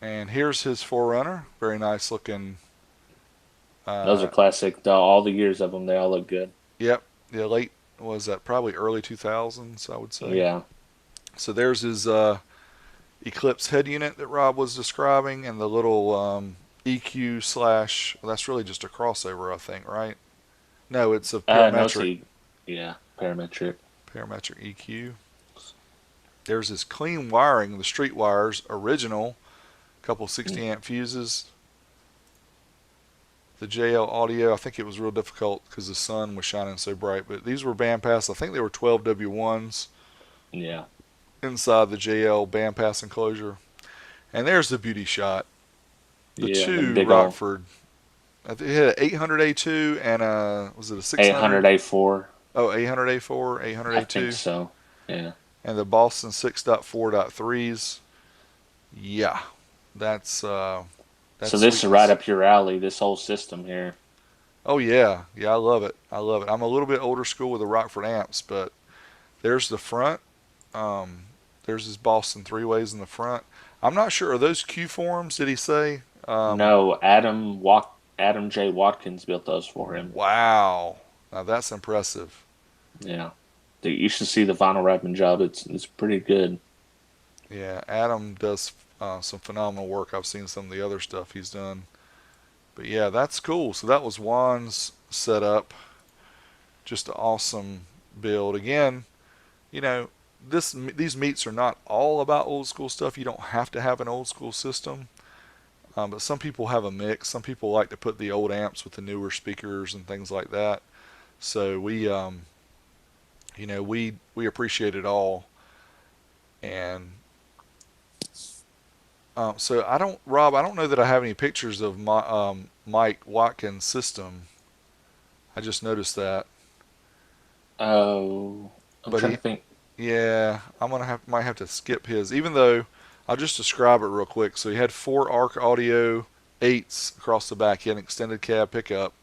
And here's his Forerunner. Very nice looking. Those are classic. All the years of them, they all look good. Yep. The late, was that probably early 2000s, I would say. Yeah. So there's his Eclipse head unit that Rob was describing, and the little EQ slash, well, that's really just a crossover, I think, right? No, it's a No, parametric see. Yeah, parametric. EQ. There's his clean wiring, the street wires, original, couple 60 amp fuses. The JL audio, I think it was real difficult because the sun was shining so bright, but these were bandpass. I think they were 12W1s Yeah. inside the JL bandpass enclosure. And there's the beauty shot. The Yeah, the two big Rockford. I think it had an 800A2 and was it a 600? 800A4. Oh, 800A4, I 800A2. think so. Yeah. And the Boston 6.4.3s. Yeah, that's So this is sweetness. right up your alley, this whole system here. Oh yeah, I love it. I love it. I'm a little bit older school with the Rockford amps, but there's the front. Um, there's his Boston 3-ways in the front. I'm not sure. Are those Q forms? Did he say? No, Adam J. Watkins built those for him. Wow. Now that's impressive. Yeah. You should see the vinyl wrapping job. It's pretty good. Yeah, Adam does some phenomenal work. I've seen some of the other stuff he's done. But yeah, that's cool. So that was Juan's setup. Just an awesome build. Again, you know, these meets are not all about old school stuff. You don't have to have an old school system. But some people have a mix. Some people like to put the old amps with the newer speakers and things like that. So we appreciate it all. And so Rob, I don't know that I have any pictures of my Mike Watkins' system. I just noticed that. Oh, I'm But trying to think. yeah, might have to skip his. Even though I'll just describe it real quick. So he had 4 ARC Audio 8s across the back. He had an extended cab pickup,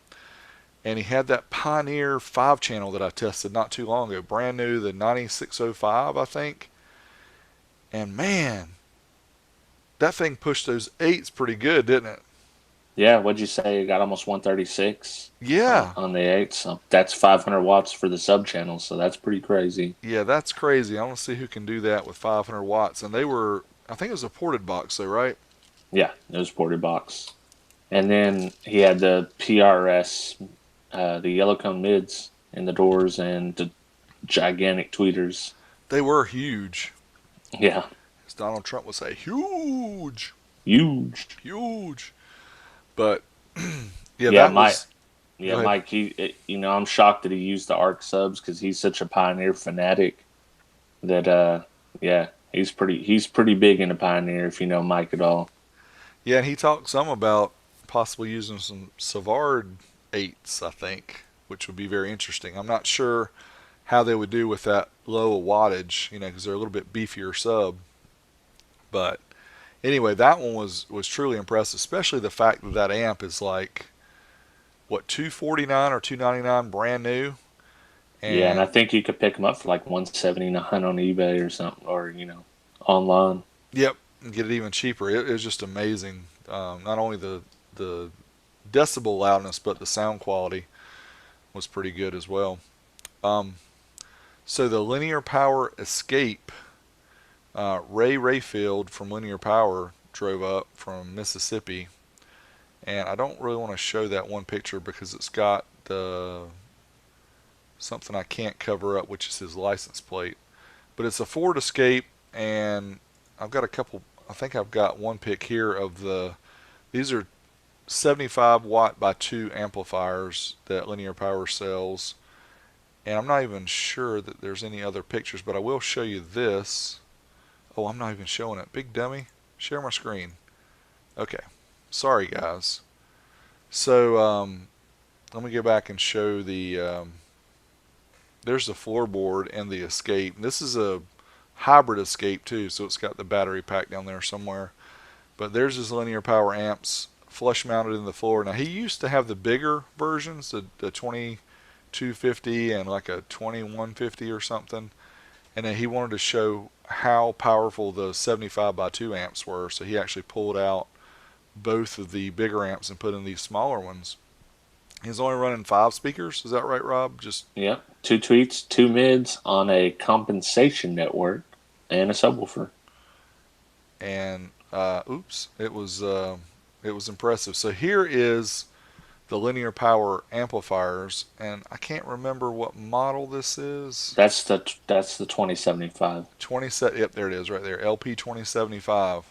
And he had that Pioneer 5 channel that I tested not too long ago, brand new, the 9605, I think. And man, that thing pushed those eights pretty good, didn't it? Yeah, what'd you say? You got almost 136 Yeah. on the 8. So that's 500 watts for the sub channel. So that's pretty crazy. Yeah, that's crazy. I want to see who can do that with 500 watts. And they were, I think it was a ported box, though, right? Yeah, it was ported box. And then he had the PRS, the yellow cone mids in the doors and the gigantic tweeters. They were huge. Yeah, As Donald Trump would say, huge, huge. huge. But yeah, Yeah, that Mike. was. Go Yeah, ahead. Mike. I'm shocked that he used the arc subs because he's such a Pioneer fanatic. That yeah, he's pretty big into Pioneer. If you know Mike at all. Yeah, and he talked some about possibly using some Savard eights, I think, which would be very interesting. I'm not sure how they would do with that low wattage, because they're a little bit beefier sub. But anyway, that one was truly impressive, especially the fact that that amp is like what 249 or 299 brand new, Yeah, and I and think you could pick them up for like 179 on eBay or something, or online. yep, and get it even cheaper. It was just amazing. Not only the decibel loudness, but the sound quality was pretty good as well. Um, so the Linear Power Escape, Ray Rayfield from Linear Power drove up from Mississippi, and I don't really want to show that one picture because it's got something I can't cover up, which is his license plate. But it's a Ford Escape, and I've got a couple. I think I've got one pic here of the. These are 75 watt by 2 amplifiers that Linear Power sells, and I'm not even sure that there's any other pictures, but I will show you this. Oh, I'm not even showing it. Big dummy. Share my screen. Okay. Sorry, guys. So, let me go back and show the. There's the floorboard and the Escape. This is a hybrid Escape too, so it's got the battery pack down there somewhere. But there's his Linear Power amps flush mounted in the floor. Now he used to have the bigger versions, the 2250 and like a 2150 or something. And then he wanted to show how powerful the 75 by 2 amps were, so he actually pulled out both of the bigger amps and put in these smaller ones. He's only running 5 speakers. Is that right, Rob? Just Yeah, 2 tweets, 2 mids on a compensation network, and a subwoofer. and oops, it was impressive. So here is the Linear Power amplifiers, and I can't remember what model this is. That's the 2075. 20 set. Yep, there it is, right there. LP 2075,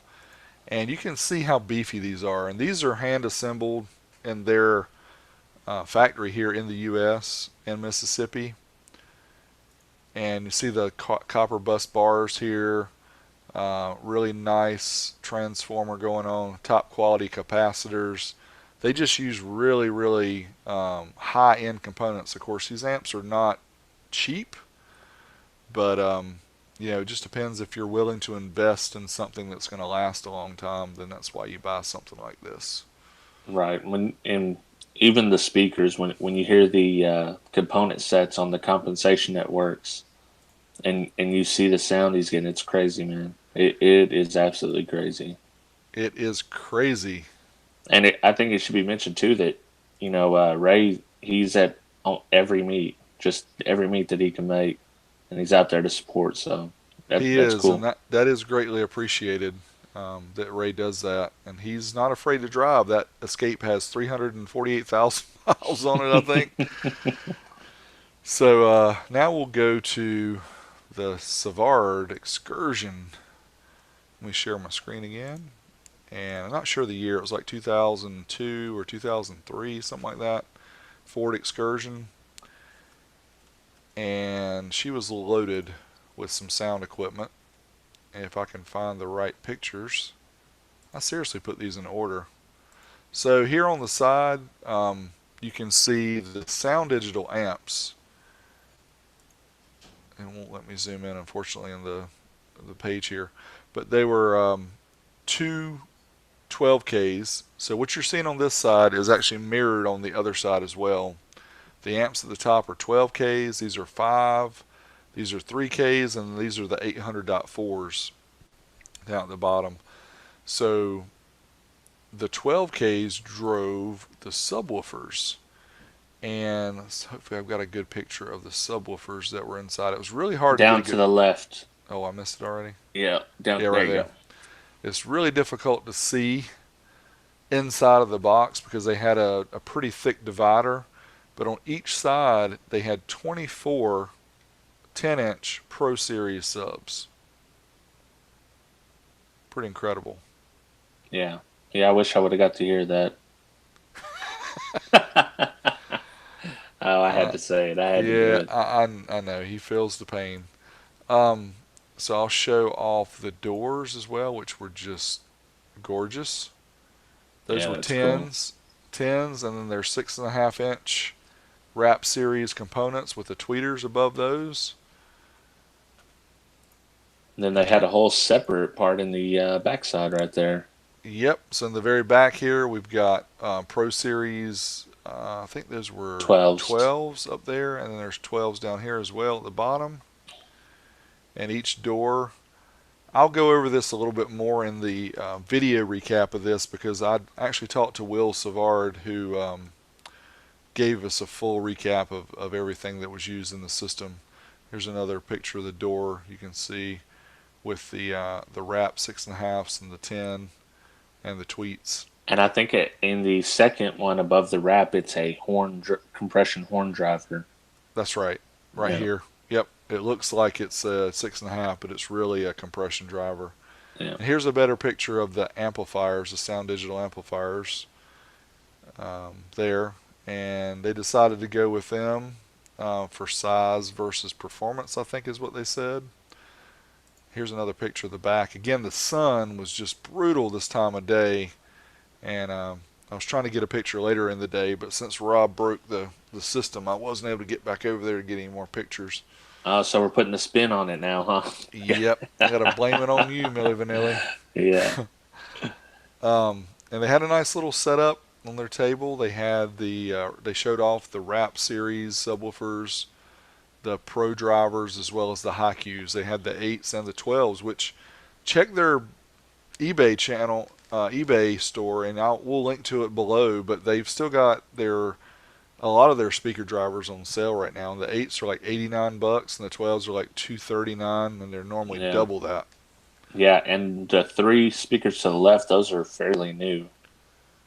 and you can see how beefy these are. And these are hand assembled in their factory here in the U.S. in Mississippi. And you see the copper bus bars here. Really nice transformer going on. Top quality capacitors. They just use really, really high end components. Of course, these amps are not cheap, but it just depends if you're willing to invest in something that's going to last a long time. Then that's why you buy something like this. Right. And even the speakers, when you hear the component sets on the compensation networks, and you see the sound he's getting, it's crazy, man. It is absolutely crazy. It is crazy. And I think it should be mentioned too that Ray, he's at on every meet, just every meet that he can make, and he's out there to support. So He that's is, and cool. that is greatly appreciated that Ray does that. And he's not afraid to drive. That Escape has 348,000 miles on it, I think. So now we'll go to the Savard Excursion. Let me share my screen again. And I'm not sure the year. It was like 2002 or 2003, something like that. Ford Excursion. And she was loaded with some sound equipment. And if I can find the right pictures, I seriously put these in order. So here on the side, you can see the Sound Digital amps. It won't let me zoom in, unfortunately, in the page here. But they were two 12Ks. So what you're seeing on this side is actually mirrored on the other side as well. The amps at the top are 12Ks. These are 5. These are 3Ks, and these are the 800.4s down at the bottom. So the 12Ks drove the subwoofers. And hopefully I've got a good picture of the subwoofers that were inside. It was really hard to get a Down to good... the left. Oh, I missed it already? Yeah, down Yeah, there right you there. go. It's really difficult to see inside of the box because they had a pretty thick divider. But on each side, they had 24 10-inch Pro Series subs. Pretty incredible. Yeah. Yeah, I wish I would have got to hear that. Oh, I had Uh, to say it. I had to do yeah, it. I know. He feels the pain. Um, so I'll show off the doors as well, which were just gorgeous. Those Yeah, were that's cool. tens, and then there's 6.5-inch wrap series components with the tweeters above those. And then they had a whole separate part in the backside right there. Yep. So in the very back here, we've got Pro Series. I think those were 12s. 12s up there, and then there's 12s down here as well at the bottom. And each door, I'll go over this a little bit more in the video recap of this because I actually talked to Will Savard, who gave us a full recap of everything that was used in the system. Here's another picture of the door you can see with the wrap 6.5s and the 10 and the tweets. And I think in the second one above the wrap, it's a compression horn driver. That's right, right Yeah. here. Yep, it looks like it's a 6.5, but it's really a compression driver. Yeah. And here's a better picture of the amplifiers, the sound digital amplifiers there. And they decided to go with them for size versus performance, I think is what they said. Here's another picture of the back. Again, the sun was just brutal this time of day, and I was trying to get a picture later in the day, but since Rob broke the system, I wasn't able to get back over there to get any more pictures. So we're putting a spin on it now, huh? Yep, I got to blame it on you, Millie Vanilli. Yeah. And they had a nice little setup on their table. They had they showed off the Wrap series subwoofers, the Pro drivers, as well as the HiQs. They had the 8s and the 12s, which check their eBay channel, eBay store, and we'll link to it below. But they've still got a lot of their speaker drivers on sale right now. The 8s are like $89, and the 12s are like $239, and they're normally Yeah. double that. Yeah, and the 3 speakers to the left, those are fairly new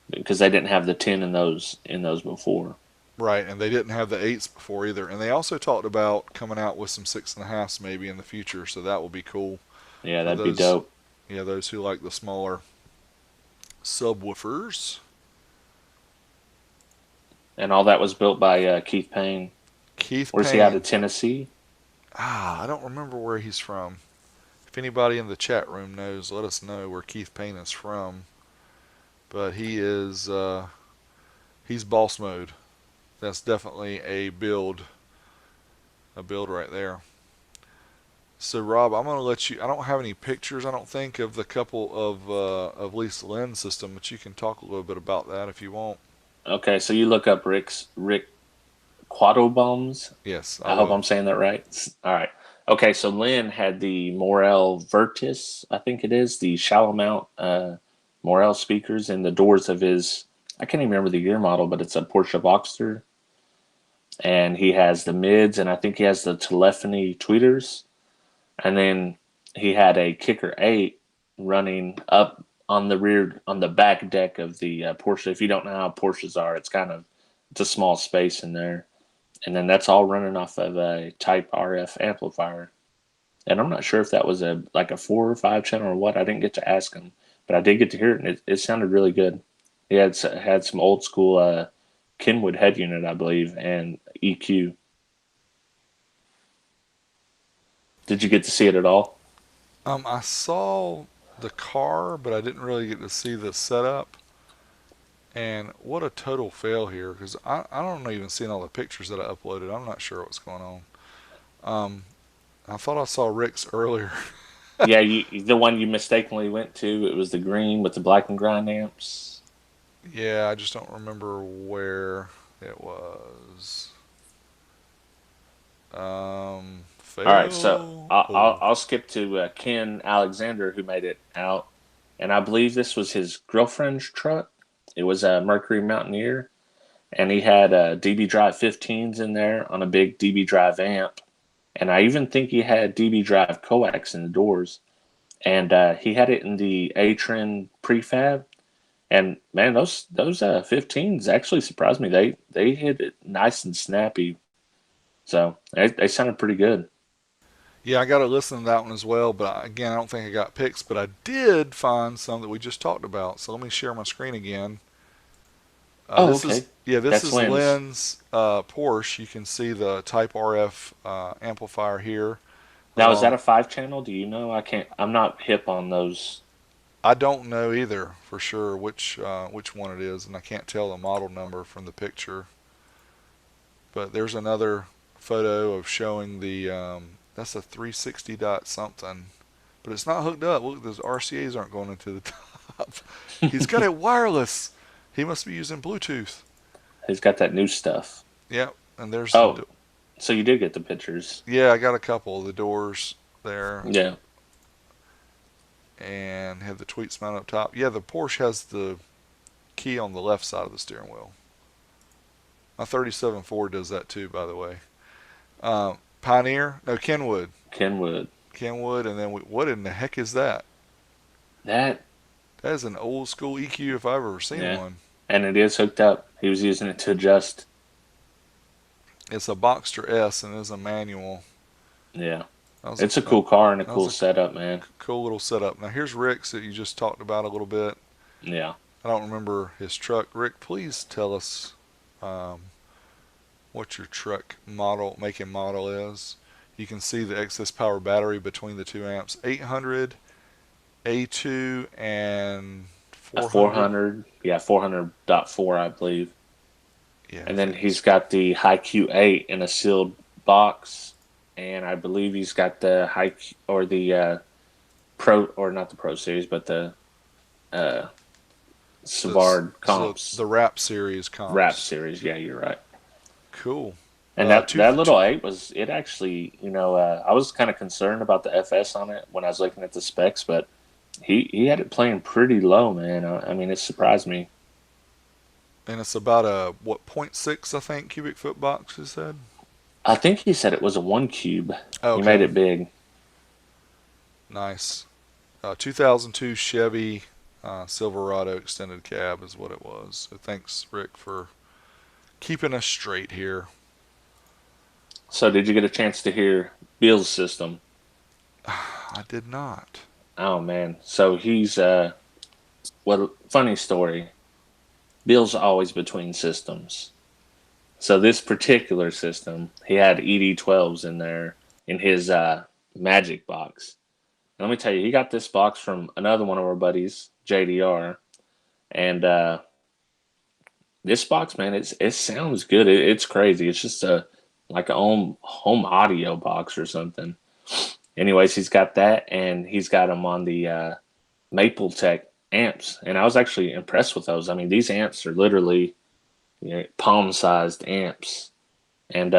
because they didn't have the 10 in those before. Right, and they didn't have the 8s before either. And they also talked about coming out with some 6.5s maybe in the future, so that will be cool Yeah, for that'd be those, dope. yeah, those who like the smaller subwoofers. And all that was built by Keith Payne. Keith Where's he out Payne. of Tennessee? I don't remember where he's from. If anybody in the chat room knows, let us know where Keith Payne is from. But he's boss mode. That's definitely a build right there. So Rob, I'm gonna let you. I don't have any pictures, I don't think, of the couple of Lisa Lynn's system, but you can talk a little bit about that if you want. Okay, so you look up Rick Quattlebaums. Yes, I I hope will. I'm saying that right. All right. Okay, so Lynn had the Morel Virtus, I think it is, the shallow mount Morel speakers in the doors of his, I can't even remember the year model, but it's a Porsche Boxster. And he has the mids, and I think he has the telephony tweeters. And then he had a Kicker 8 running up on the back deck of the Porsche. If you don't know how Porsches are, it's a small space in there. And then that's all running off of a Type RF amplifier. And I'm not sure if that was like a 4 or 5 channel or what. I didn't get to ask him, but I did get to hear it, and it sounded really good. He had some old school Kenwood head unit, I believe, and EQ. Did you get to see it at all? I saw the car, but I didn't really get to see the setup. And what a total fail here, because I don't even see all the pictures that I uploaded. I'm not sure what's going on. I thought I saw Rick's earlier. Yeah, the one you mistakenly went to. It was the green with the black and grind amps. Yeah, I just don't remember where it was. All right, so Fail. I'll Oh, I'll, I'll skip to Ken Alexander, who made it out, and I believe this was his girlfriend's truck. It was a Mercury Mountaineer, and he had DB Drive 15s in there on a big DB Drive amp, and I even think he had DB Drive coax in the doors, and he had it in the A-Trend prefab. And man, those 15s actually surprised me. They hit it nice and snappy, so they sounded pretty good. yeah, I got to listen to that one as well. But again, I don't think I got pics, but I did find some that we just talked about. So let me share my screen again. Oh, This is okay, yeah, this that's is Lynn's. Lynn's Porsche. You can see the Type RF amplifier here. Now, is that Along, a 5 channel? Do you know? I can't. I'm not hip on those. I don't know either for sure which one it is, and I can't tell the model number from the picture. But there's another photo of showing the that's a 360 dot something, but it's not hooked up. Look, those RCA's aren't going into the top. He's got it wireless. He must be using Bluetooth. He's got that new stuff. Yep, and there's the Oh, so you did get the pictures. yeah. I got a couple of the doors there, Yeah. and have the tweets mount up top. Yeah, the Porsche has the key on the left side of the steering wheel. My 37 Ford does that too, by the way. Pioneer, no, Kenwood. Kenwood. Kenwood, and then what in the heck is that? That. That is an old school EQ if I've ever seen Yeah. one. And it is hooked up. He was using it to adjust. It's a Boxster S and it is a manual. Yeah. That was It's a cool car and a that was cool a setup, man. cool little setup. Now here's Rick's that you just talked about a little bit. Yeah. I don't remember his truck. Rick, please tell us um, what your truck model, make and model is. You can see the excess power battery between the two amps. 800, A2, and A 400. 400. Yeah, 400.4, I believe. Yeah, I And then think he's it's got the High Q8 in a sealed box. And I believe he's got the High Q, or the Pro, or not the Pro Series, but the uh, Savard the comps, Rap series Rap comps. series. Yeah, you're right. Cool. And Uh, that two, that two, little eight was it actually. I was kind of concerned about the FS on it when I was looking at the specs, but he had it playing pretty low, man. I mean, it surprised me. and it's about a what 0.6 I think cubic foot box. Is said. I think he said it was a 1 cube. He made Okay, it big. nice. 2002 Chevy Silverado extended cab is what it was. So thanks, Rick, for keeping us straight here. So, did you get a chance to hear Bill's system? I did not. Oh man, so he's well, funny story. Bill's always between systems. So this particular system, he had ED12s in there in his Magic box. And let me tell you, he got this box from another one of our buddies, JDR, and this box, man, it sounds good. It's crazy. It's just a like a home audio box or something. Anyways, he's got that, and he's got them on the Maple Tech amps, and I was actually impressed with those. I mean, these amps are literally palm-sized amps, and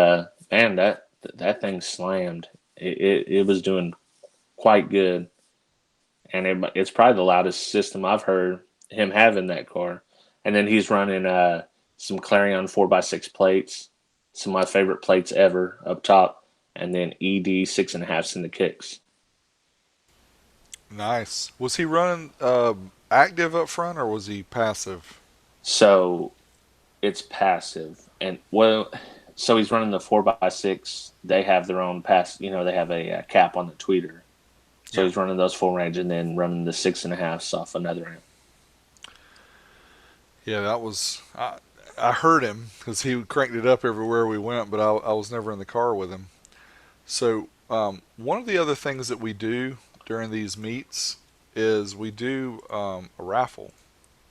man, that thing slammed. It was doing quite good, and it's probably the loudest system I've heard him have in that car. And then he's running some Clarion 4x6 plates, some of my favorite plates ever up top, and then ED 6.5s in the kicks. Nice. Was he running active up front or was he passive? So it's passive, and well, so he's running the 4x6. They have their own pass. They have a cap on the tweeter. So Yeah. he's running those full range and then running the 6.5s off another amp. Yeah, that was. I heard him because he cranked it up everywhere we went, but I was never in the car with him. So one of the other things that we do during these meets is we do a raffle.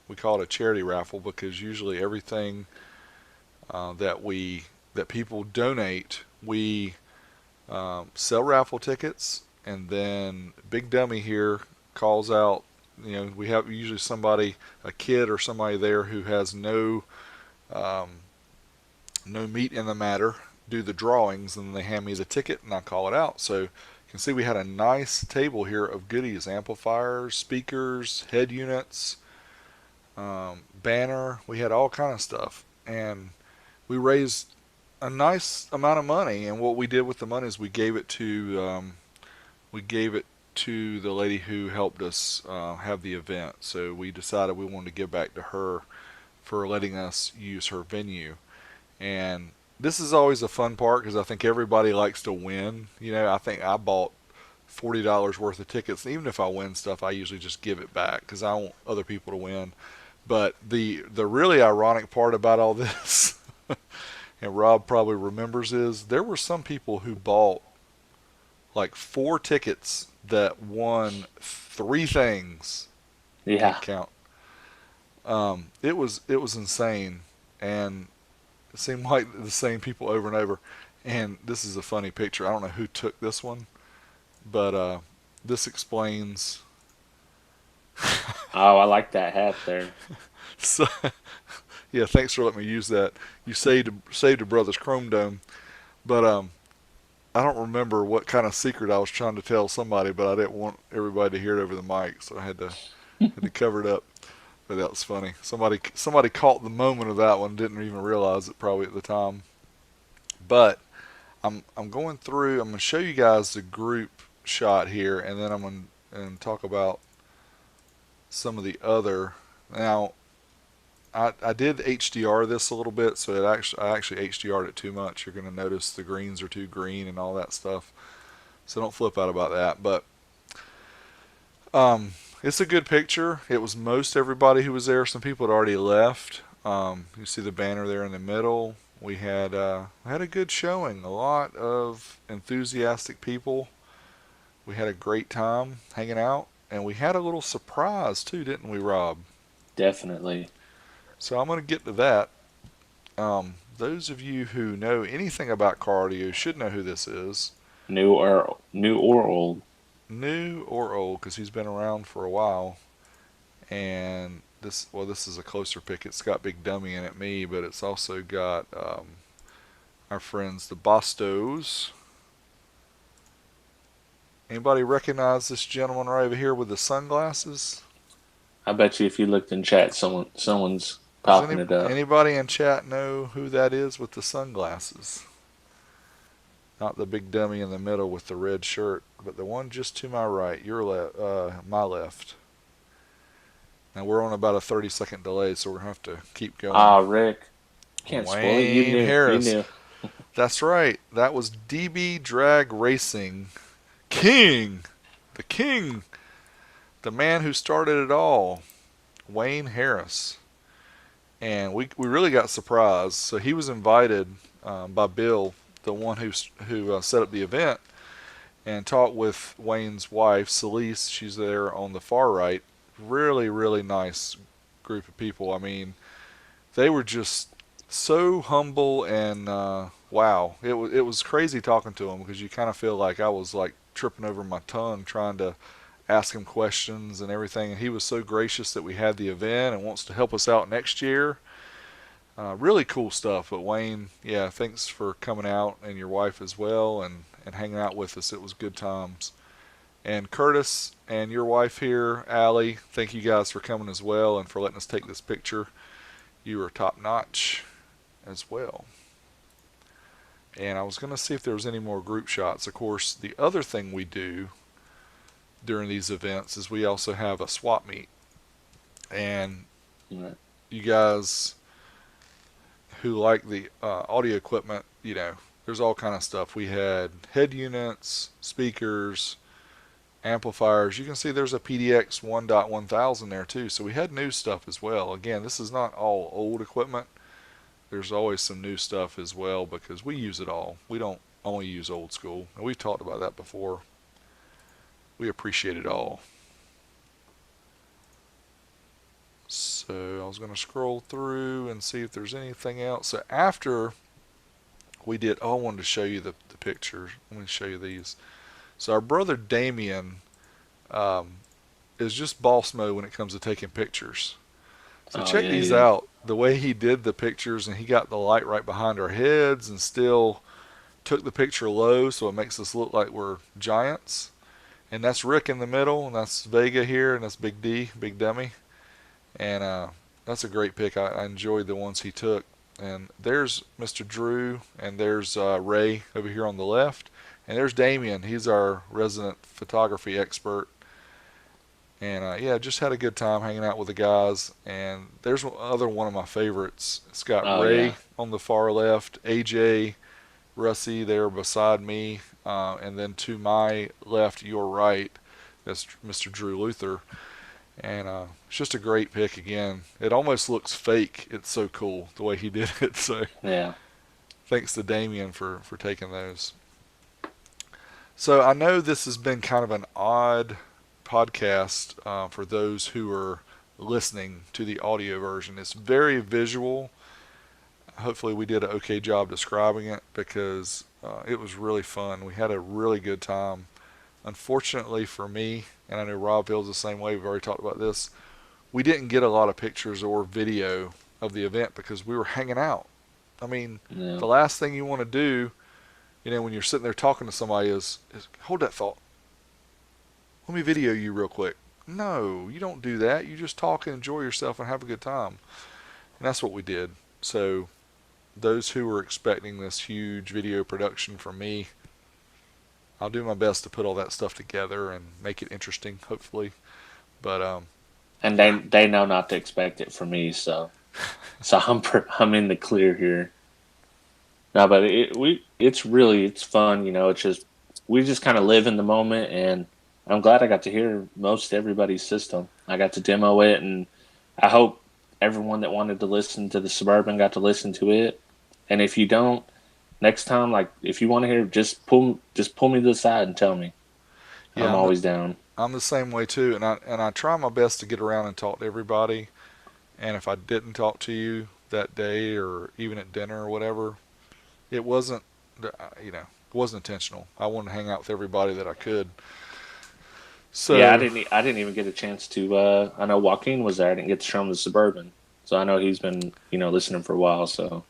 We call it a charity raffle because usually everything that people donate, we sell raffle tickets, and then Big Dummy here calls out. We have usually somebody, a kid or somebody there who has no meat in the matter, do the drawings, and they hand me the ticket and I call it out. So you can see we had a nice table here of goodies: amplifiers, speakers, head units, banner. We had all kind of stuff, and we raised a nice amount of money. And what we did with the money is we gave it to the lady who helped us have the event. So we decided we wanted to give back to her for letting us use her venue. And this is always a fun part because I think everybody likes to win. You know, I think I bought $40 worth of tickets. Even if I win stuff, I usually just give it back because I want other people to win. But the really ironic part about all this, and Rob probably remembers, is there were some people who bought like 4 tickets that won 3 things. Yeah. Can't count. It was insane, and it seemed like the same people over and over. And this is a funny picture. I don't know who took this one, but this explains. Oh, I like that hat there. So, yeah, thanks for letting me use that. You saved a brother's chrome dome, but I don't remember what kind of secret I was trying to tell somebody, but I didn't want everybody to hear it over the mic, so I had to cover it up. But that was funny. Somebody caught the moment of that one, didn't even realize it probably at the time. But I'm going through. I'm going to show you guys the group shot here, and then I'm going to talk about some of the other. Now, I did HDR this a little bit, so I actually HDR'd it too much. You're going to notice the greens are too green and all that stuff. So don't flip out about that. But it's a good picture. It was most everybody who was there. Some people had already left. You see the banner there in the middle. We had a good showing. A lot of enthusiastic people. We had a great time hanging out, and we had a little surprise too, didn't we, Rob? Definitely. So I'm going to get to that. Those of you who know anything about car audio should know who this is. New or old. New or old, because he's been around for a while. And this is a closer pick. It's got Big Dummy in it, me, but it's also got our friends, the Bostos. Anybody recognize this gentleman right over here with the sunglasses? I bet you if you looked in chat, someone's Does popping it up. anybody in chat know who that is with the sunglasses? Not the big dummy in the middle with the red shirt, but the one just to my right, my left. Now we're on about a 30-second delay, so we're gonna have to keep going. Ah, Rick, can't spoil it. You Wayne knew. You Harris. knew. That's right. That was DB Drag Racing King, the king, the man who started it all, Wayne Harris. And we really got surprised. So he was invited by Bill, the one who set up the event, and talked with Wayne's wife, Celeste. She's there on the far right. Really, really nice group of people. I mean, they were just so humble, and wow, it was crazy talking to them because you kind of feel like I was like tripping over my tongue trying to ask him questions and everything. And he was so gracious that we had the event and wants to help us out next year. Really cool stuff. But Wayne, yeah, thanks for coming out, and your wife as well, and hanging out with us. It was good times. And Curtis and your wife here, Allie, thank you guys for coming as well and for letting us take this picture. You were top notch as well. And I was going to see if there was any more group shots. Of course, the other thing we do during these events is we also have a swap meet. And Right. you guys who like the audio equipment, there's all kind of stuff. We had head units, speakers, amplifiers. You can see there's a PDX 1.1000 there too. So we had new stuff as well. Again, this is not all old equipment. There's always some new stuff as well because we use it all. We don't only use old school. And we've talked about that before. We appreciate it all. So I was going to scroll through and see if there's anything else. So after we did, I wanted to show you the pictures. Let me show you these. So our brother Damien is just boss mode when it comes to taking pictures. So Oh check yeah, these yeah. out. The way he did the pictures, and he got the light right behind our heads and still took the picture low, so it makes us look like we're giants. And that's Rick in the middle, and that's Vega here, and that's Big D, Big Dummy. And that's a great pick. I enjoyed the ones he took. And there's Mr. Drew, and there's Ray over here on the left. And there's Damien. He's our resident photography expert. And yeah, just had a good time hanging out with the guys. And there's other one of my favorites. It's got Oh Ray yeah. on the far left, AJ, Russie there beside me, and then to my left, your right, that's Mr. Drew Luther. And it's just a great pick again. It almost looks fake. It's so cool the way he did it. So Yeah. thanks to Damien for taking those. So I know this has been kind of an odd podcast for those who are listening to the audio version. It's very visual. Hopefully we did an okay job describing it because it was really fun. We had a really good time. Unfortunately for me, and I know Rob feels the same way, we've already talked about this, we didn't get a lot of pictures or video of the event because we were hanging out. I mean, Yeah. the last thing you want to do, when you're sitting there talking to somebody is hold that thought. Let me video you real quick. No, you don't do that. You just talk and enjoy yourself and have a good time. And that's what we did. So those who were expecting this huge video production from me, I'll do my best to put all that stuff together and make it interesting, hopefully. But And yeah, they know not to expect it from me, so I'm in the clear here. No, but it's fun, It's just we just kind of live in the moment, and I'm glad I got to hear most everybody's system. I got to demo it, and I hope everyone that wanted to listen to the Suburban got to listen to it. And if you don't, next time, like if you want to hear, just pull me to the side and tell me. yeah, I'm always down. I'm the same way too, and I try my best to get around and talk to everybody. And if I didn't talk to you that day or even at dinner or whatever, it wasn't, it wasn't intentional. I wanted to hang out with everybody that I could. Yeah, So, I didn't even get a chance to. I know Joaquin was there. I didn't get to show him the Suburban, so I know he's been listening for a while. So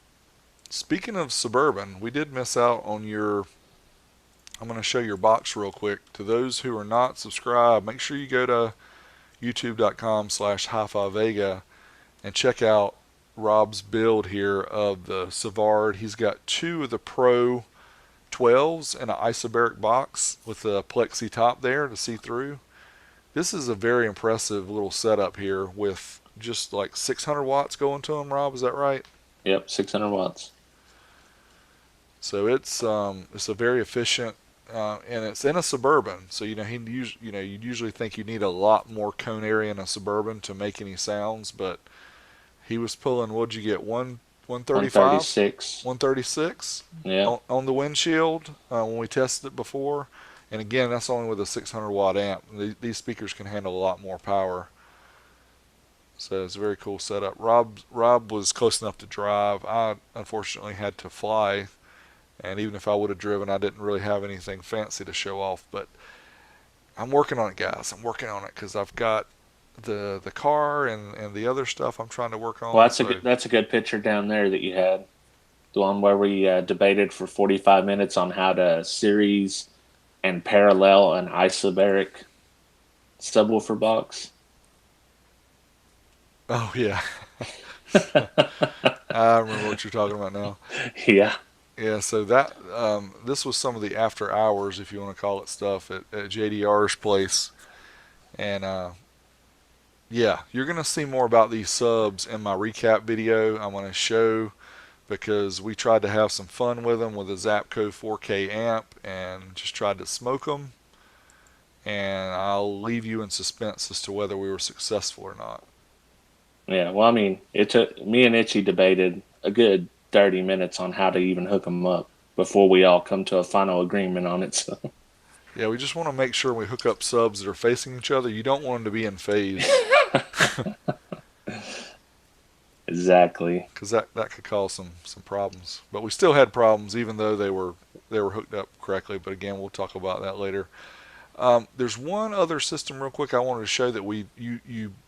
speaking of Suburban, we did miss out on your. I'm going to show your box real quick. To those who are not subscribed, make sure you go to youtube.com/HiFiVega and check out Rob's build here of the Savard. He's got two of the Pro 12s in an isobaric box with a plexi top there to see through. This is a very impressive little setup here with just like 600 watts going to them, Rob. Is that right? yep, 600 watts. So it's a very efficient, and it's in a Suburban. So you'd usually think you need a lot more cone area in a Suburban to make any sounds, but he was pulling. What'd you get? 135, 136. 136 Yeah, on the windshield when we tested it before. And again, that's only with a 600 watt amp. These speakers can handle a lot more power. So it's a very cool setup. Rob was close enough to drive. I unfortunately had to fly, and even if I would have driven, I didn't really have anything fancy to show off. But I'm working on it, guys. I'm working on it because I've got the car and the other stuff I'm trying to work well, on. So that's a good picture down there that you had. The one where we debated for 45 minutes on how to series and parallel an isobaric subwoofer box. oh yeah, I remember what you're talking about now. Yeah, Yeah, so that this was some of the after hours, if you want to call it, stuff at JDR's place, and yeah, you're gonna see more about these subs in my recap video. I'm gonna show because we tried to have some fun with them with a Zapco 4K amp and just tried to smoke them, and I'll leave you in suspense as to whether we were successful or not. yeah. Well, I mean, it took me and Itchy debated a good 30 minutes on how to even hook them up before we all come to a final agreement on it. So Yeah, we just want to make sure we hook up subs that are facing each other. You don't want them to be in phase exactly. because that could cause some problems. But we still had problems even though they were hooked up correctly. But again, we'll talk about that later. There's one other system real quick I wanted to show that we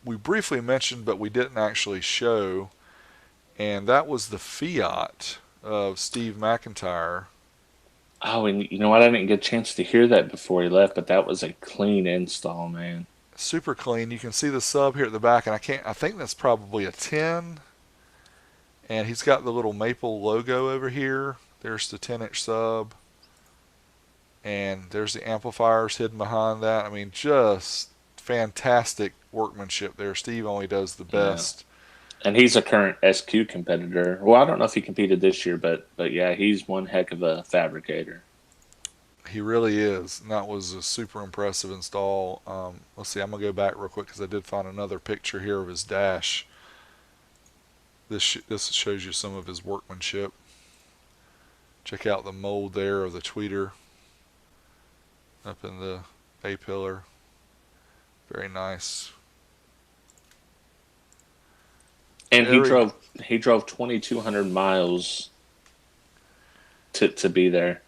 briefly mentioned, but we didn't actually show, and that was the Fiat of Steve McIntyre. Oh, and you know what? I didn't get a chance to hear that before he left, but that was a clean install, man. Super clean. You can see the sub here at the back, and I think that's probably a 10. And he's got the little maple logo over here. There's the 10-inch sub. And there's the amplifiers hidden behind that. I mean, just fantastic workmanship there. Steve only does the Yeah. best. And he's a current SQ competitor. Well, I don't know if he competed this year, but yeah, he's one heck of a fabricator. He really is. And that was a super impressive install. Let's see, I'm going to go back real quick because I did find another picture here of his dash. This shows you some of his workmanship. Check out the mold there of the tweeter up in the A pillar. Very nice. And Very, he drove 2,200 miles to be there.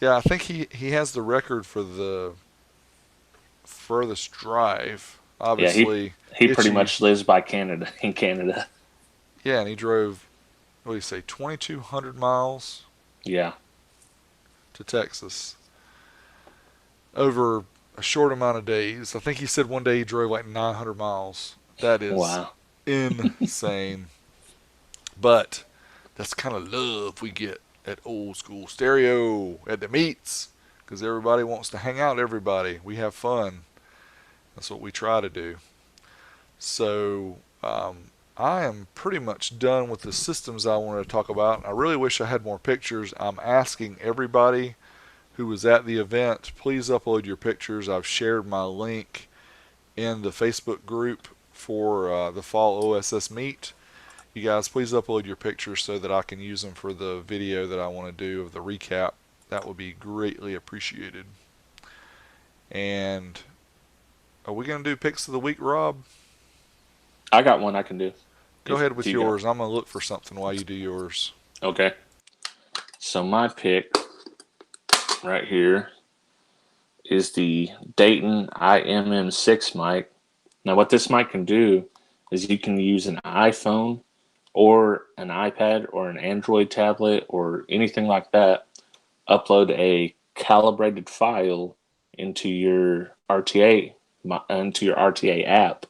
yeah, I think he has the record for the furthest drive. Yeah, Obviously, he pretty Itchy. much lives by Canada in Canada. Yeah, and he drove, what do you say, 2,200 miles Yeah. to Texas over a short amount of days. I think he said one day he drove like 900 miles. That is Wow. insane. But that's the kind of love we get at Old School Stereo at the meets because everybody wants to hang out. Everybody, we have fun. That's what we try to do. So I am pretty much done with the systems I wanted to talk about. I really wish I had more pictures. I'm asking everybody who was at the event, please upload your pictures. I've shared my link in the Facebook group for the fall OSS Meet. You guys, please upload your pictures so that I can use them for the video that I want to do of the recap. That would be greatly appreciated. And are we going to do picks of the week, Rob? I got one I can do. Go ahead with You got. yours. I'm going to look for something while you do yours. Okay. So my pick right here is the Dayton IMM6 mic. Now what this mic can do is you can use an iPhone or an iPad or an Android tablet or anything like that, upload a calibrated file into your RTA app,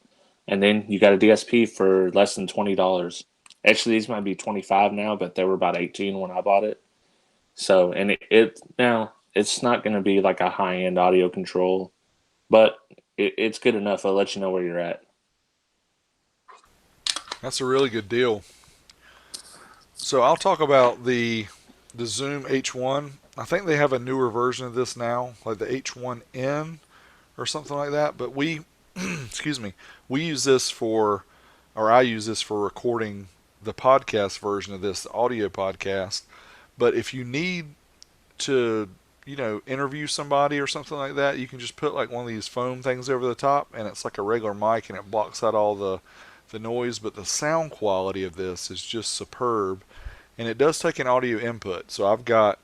and then you got a DSP for less than $20. Actually, these might be 25 now, but they were about 18 when I bought it. So, and it now it's not going to be like a high end audio control, but it's good enough. I'll let you know where you're at. That's a really good deal. So I'll talk about the Zoom H1. I think they have a newer version of this now, like the H1N or something like that. But we, excuse me, we use this for, or I use this for recording the podcast version of this, the audio podcast. But if you need to, interview somebody or something like that, you can just put like one of these foam things over the top, and it's like a regular mic, and it blocks out all the noise. But the sound quality of this is just superb, and it does take an audio input. So I've got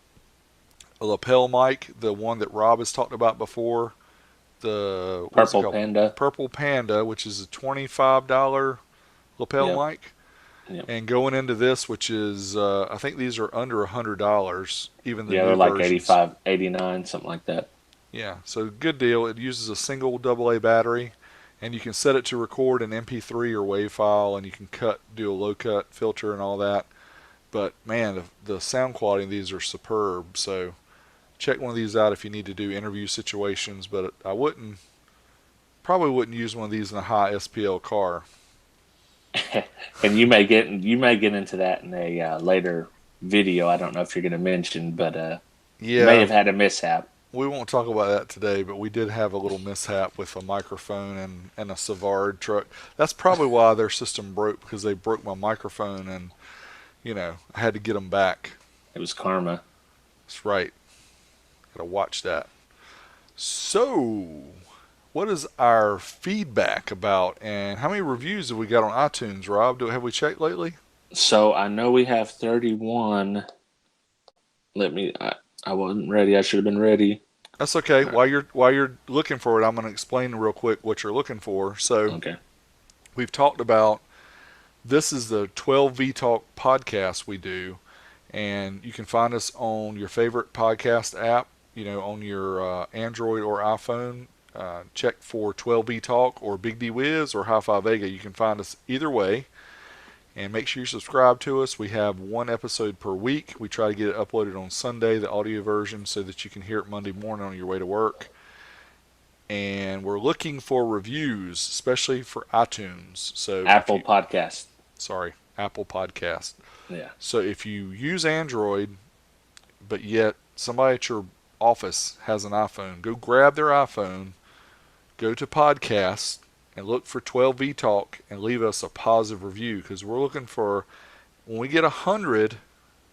a lapel mic, the one that Rob has talked about before, the what's it Purple called? Panda. Purple Panda, which is a $25 lapel Yep. mic. Yep. And going into this, which is I think these are under $100, even the Yeah, they're new like versions. 85, 89, something like that. Yeah, so good deal. It uses a single AA battery, and you can set it to record an MP3 or WAV file, and you can do a low cut filter and all that. But man, the sound quality of these are superb. So check one of these out if you need to do interview situations. But I probably wouldn't use one of these in a high SPL car. And you may get into that in a later video. I don't know if you're going to mention, but you may Yeah, have had a mishap. we won't talk about that today, but we did have a little mishap with a microphone and a Savard truck. That's probably why their system broke, because they broke my microphone, and I had to get them back. It was karma. That's right. Gotta watch that. So, what is our feedback about, and how many reviews have we got on iTunes, Rob? Have we checked lately? So I know we have 31. I wasn't ready. I should have been ready. That's okay. All right. While you're looking for it, I'm going to explain real quick what you're looking for. So, Okay. we've talked about this is the 12V Talk podcast we do, And you can find us on your favorite podcast app, on your Android or iPhone. Check for 12V Talk or Big D Wiz or HiFiVega. You can find us either way. And make sure you subscribe to us. We have one episode per week. We try to get it uploaded on Sunday, the audio version, so that you can hear it Monday morning on your way to work. And we're looking for reviews, especially for iTunes. So Apple Podcast. Sorry, Apple Podcast. Yeah. So if you use Android, but yet somebody at your office has an iPhone, go grab their iPhone, go to Podcasts, and look for 12V Talk and leave us a positive review, because we're looking for, when we get 100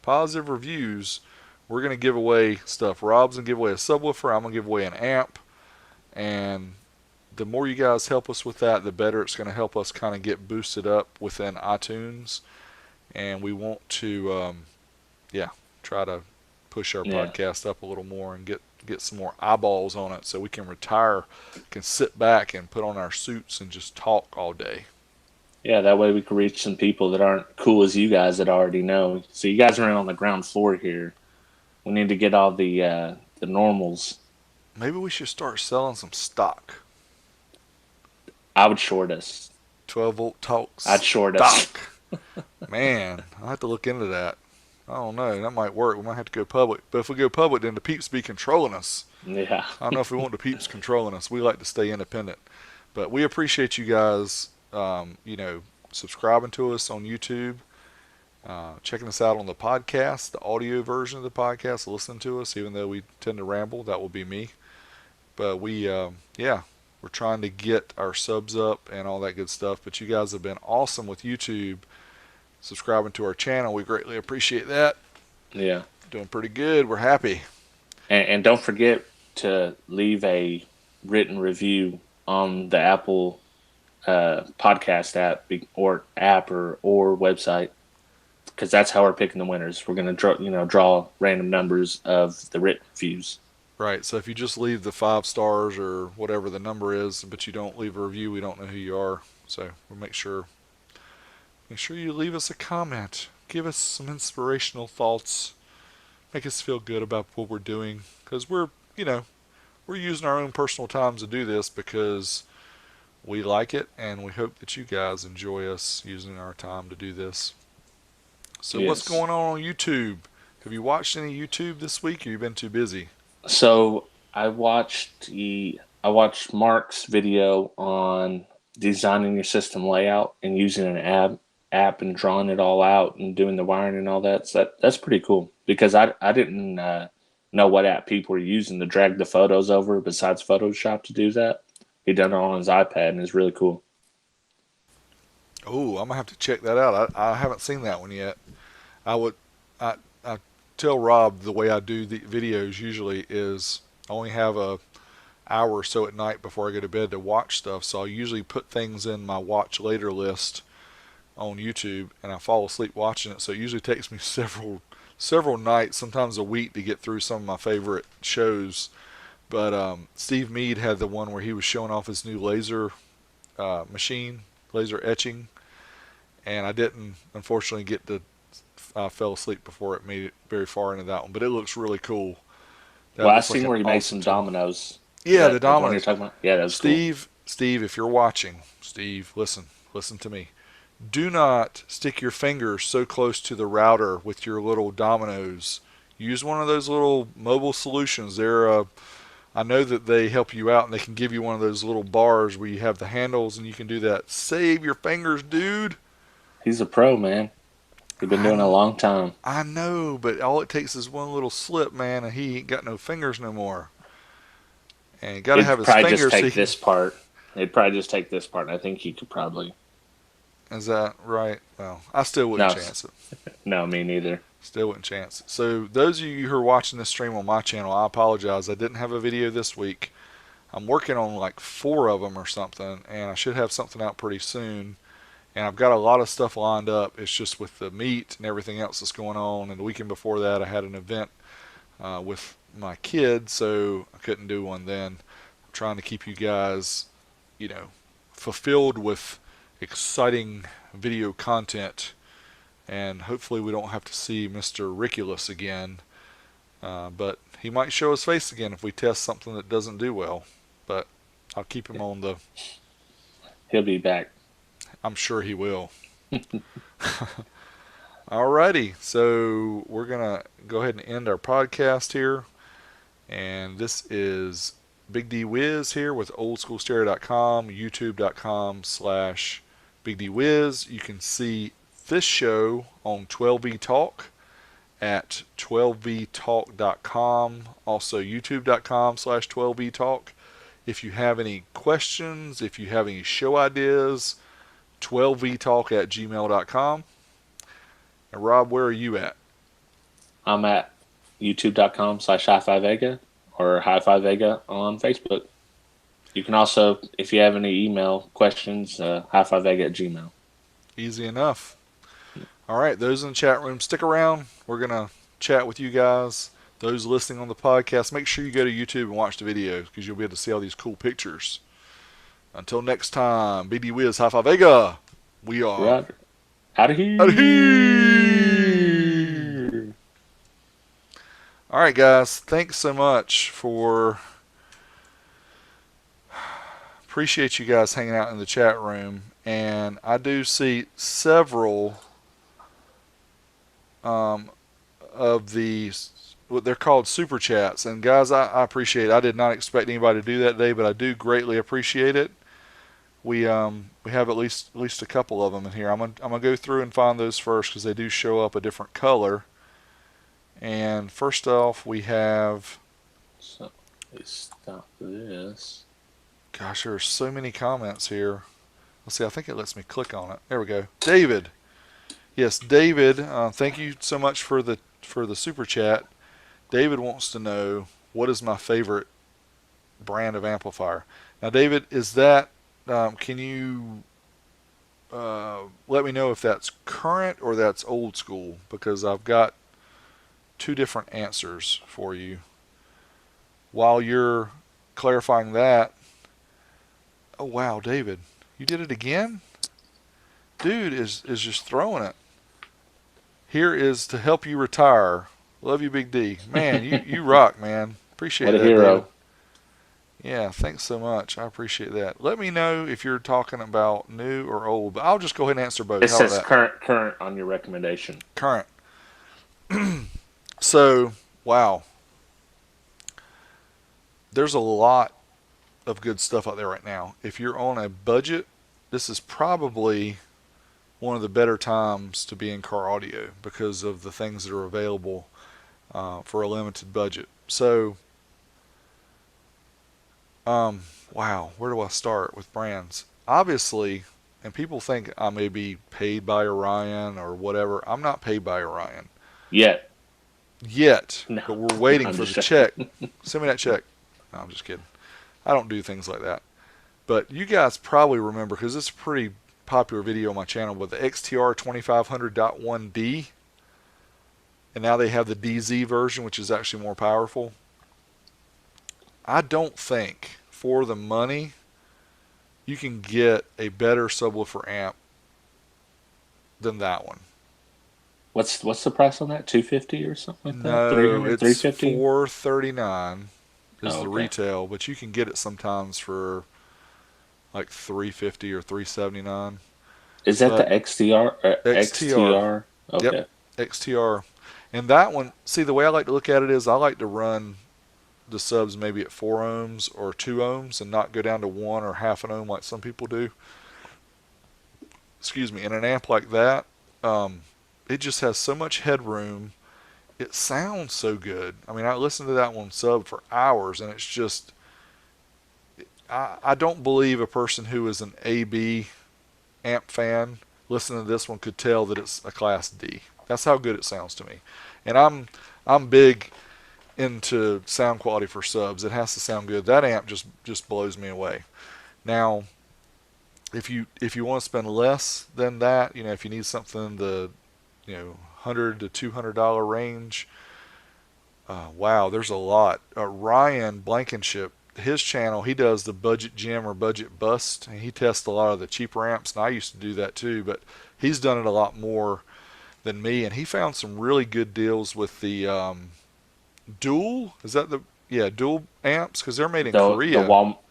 positive reviews, we're going to give away stuff. Rob's going to give away a subwoofer. I'm going to give away an amp. And the more you guys help us with that, the better it's going to help us kind of get boosted up within iTunes. And we want to, try to push our podcast up a little more and get some more eyeballs on it, so we can retire, can sit back and put on our suits and just talk all day. Yeah, that way we can reach some people that aren't cool as you guys that already know. So you guys are in on the ground floor here. We need to get all the normals. Maybe we should start selling some stock. I would short us. 12V Talks. I'd short us. Man, I'll have to look into that. I don't know. That might work. We might have to go public. But if we go public, then the peeps be controlling us. Yeah. I don't know if we want the peeps controlling us. We like to stay independent. But we appreciate you guys, subscribing to us on YouTube, checking us out on the podcast, the audio version of the podcast, listening to us, even though we tend to ramble. That will be me. But we're trying to get our subs up and all that good stuff. But you guys have been awesome with YouTube, subscribing to our channel. We greatly appreciate that. Yeah. Doing pretty good. We're happy. And don't forget to leave a written review on the Apple podcast app or website, because that's how we're picking the winners. We're going to draw random numbers of the written reviews. Right. So if you just leave the 5 stars or whatever the number is, but you don't leave a review, we don't know who you are. So we'll make sure you leave us a comment. Give us some inspirational thoughts. Make us feel good about what we're doing, because we're using our own personal times to do this because we like it, and we hope that you guys enjoy us using our time to do this. So What's going on YouTube? Have you watched any YouTube this week, or you been too busy? So I watched Mark's video on designing your system layout and using an app and drawing it all out and doing the wiring and all that. So that's pretty cool, because I didn't know what app people were using to drag the photos over besides Photoshop to do that. He done it on his iPad, and it's really cool. Oh, I'm gonna have to check that out. I haven't seen that one yet. I tell Rob the way I do the videos usually is I only have a hour or so at night before I go to bed to watch stuff, so I usually put things in my watch later list on YouTube, and I fall asleep watching it. So it usually takes me several nights, sometimes a week, to get through some of my favorite shows. But Steve Mead had the one where he was showing off his new laser machine, laser etching, and I didn't unfortunately get to. I fell asleep before it made it very far into that one, but it looks really cool. I seen where he made some dominoes. Yeah, the dominoes. You're talking about? Yeah, that was Steve, cool. Steve, if you're watching, Steve, listen to me. Do not stick your fingers so close to the router with your little dominoes. Use one of those little mobile solutions. I know that they help you out, and they can give you one of those little bars where you have the handles, and you can do that. Save your fingers, dude. He's a pro, man. He's been doing it a long time. I know, but all it takes is one little slip, man, and he ain't got no fingers no more. And you got to have his fingers. Just take this part. It'd probably just take this part. I think he could probably. Is that right? Well, I still wouldn't chance it. No, me neither. Still wouldn't chance it. So those of you who are watching this stream on my channel, I apologize. I didn't have a video this week. I'm working on like 4 of them or something, and I should have something out pretty soon. And I've got a lot of stuff lined up. It's just with the meet and everything else that's going on. And the weekend before that, I had an event with my kids, so I couldn't do one then. I'm trying to keep you guys, fulfilled with exciting video content and hopefully we don't have to see Mr. Riculous again. But he might show his face again if we test something that doesn't do well. But I'll keep him on the. He'll be back. I'm sure he will. Alrighty, so we're gonna go ahead and end our podcast here, and this is Big D Wiz here with OldSchoolStereo.com, YouTube.com/Big D Wiz. You can see this show on 12V Talk at 12vtalk.com, also youtube.com/12V Talk. If you have any questions, if you have any show ideas, 12vtalk@gmail.com. And Rob, where are you at? I'm at youtube.com/HiFiVega or HiFiVega on Facebook. You can also, if you have any email questions, HiFiVega@gmail. Easy enough. All right, those in the chat room, stick around. We're going to chat with you guys. Those listening on the podcast, make sure you go to YouTube and watch the videos because you'll be able to see all these cool pictures. Until next time, BD Wiz, HiFiVega. We are Right. Out of here. out of here. All right, guys. Thanks so much for. Appreciate you guys hanging out in the chat room. And I do see several of the. What they're called super chats. And guys, I appreciate it. I did not expect anybody to do that today, but I do greatly appreciate it. We have at least a couple of them in here. I'm gonna go through and find those first because they do show up a different color. And first off, we have. So let's stop this. Gosh, there's so many comments here. Let's see. I think it lets me click on it. There we go. David. Yes, David. Thank you so much for the super chat. David wants to know what is my favorite brand of amplifier. Now, David, is that? Can you let me know if that's current or that's old school? Because I've got two different answers for you. While you're clarifying that, oh wow, David, you did it again? Dude is just throwing it. Here is to help you retire. Love you, Big D. Man, you rock, man. Appreciate What a that, hero. David. Yeah, thanks so much. I appreciate that. Let me know if you're talking about new or old, but I'll just go ahead and answer both. It How about says that? current on your recommendation. Current. So, wow. There's a lot of good stuff out there right now. If you're on a budget, this is probably one of the better times to be in car audio because of the things that are available for a limited budget. So, wow, where do I start with brands? Obviously, and people think I may be paid by Orion or whatever. I'm not paid by Orion. Yet. No. But we're waiting I'm for the just check. Send me that check. No, I'm just kidding. I don't do things like that. But you guys probably remember, because it's a pretty popular video on my channel, with the XTR 2500.1D. And now they have the DZ version, which is actually more powerful. I don't think, for the money, you can get a better subwoofer amp than that one. What's the price on that? $250 or something like that? No, $300, it's $350? $439 is Oh, the okay. retail, but you can get it sometimes for like $350 or $379. Is that But the XTR? XTR. Okay. Yep, XTR. And that one, see, the way I like to look at it is I like to run the subs maybe at 4 ohms or 2 ohms and not go down to 1 or half an ohm like some people do. Excuse me. In an amp like that, it just has so much headroom. It sounds so good. I mean, I listened to that one sub for hours, and it's just, I don't believe a person who is an AB amp fan listening to this one could tell that it's a Class D. That's how good it sounds to me. And I'm big into sound quality for subs. It has to sound good. That amp just blows me away. Now, if you want to spend less than that, if you need something in the $100 to $200 range, wow, there's a lot. Ryan Blankenship, his channel, he does the budget gym or budget bust, and he tests a lot of the cheaper amps, and I used to do that too, but he's done it a lot more. than me, and he found some really good deals with the dual. Is that the dual amps? Because they're made in Korea.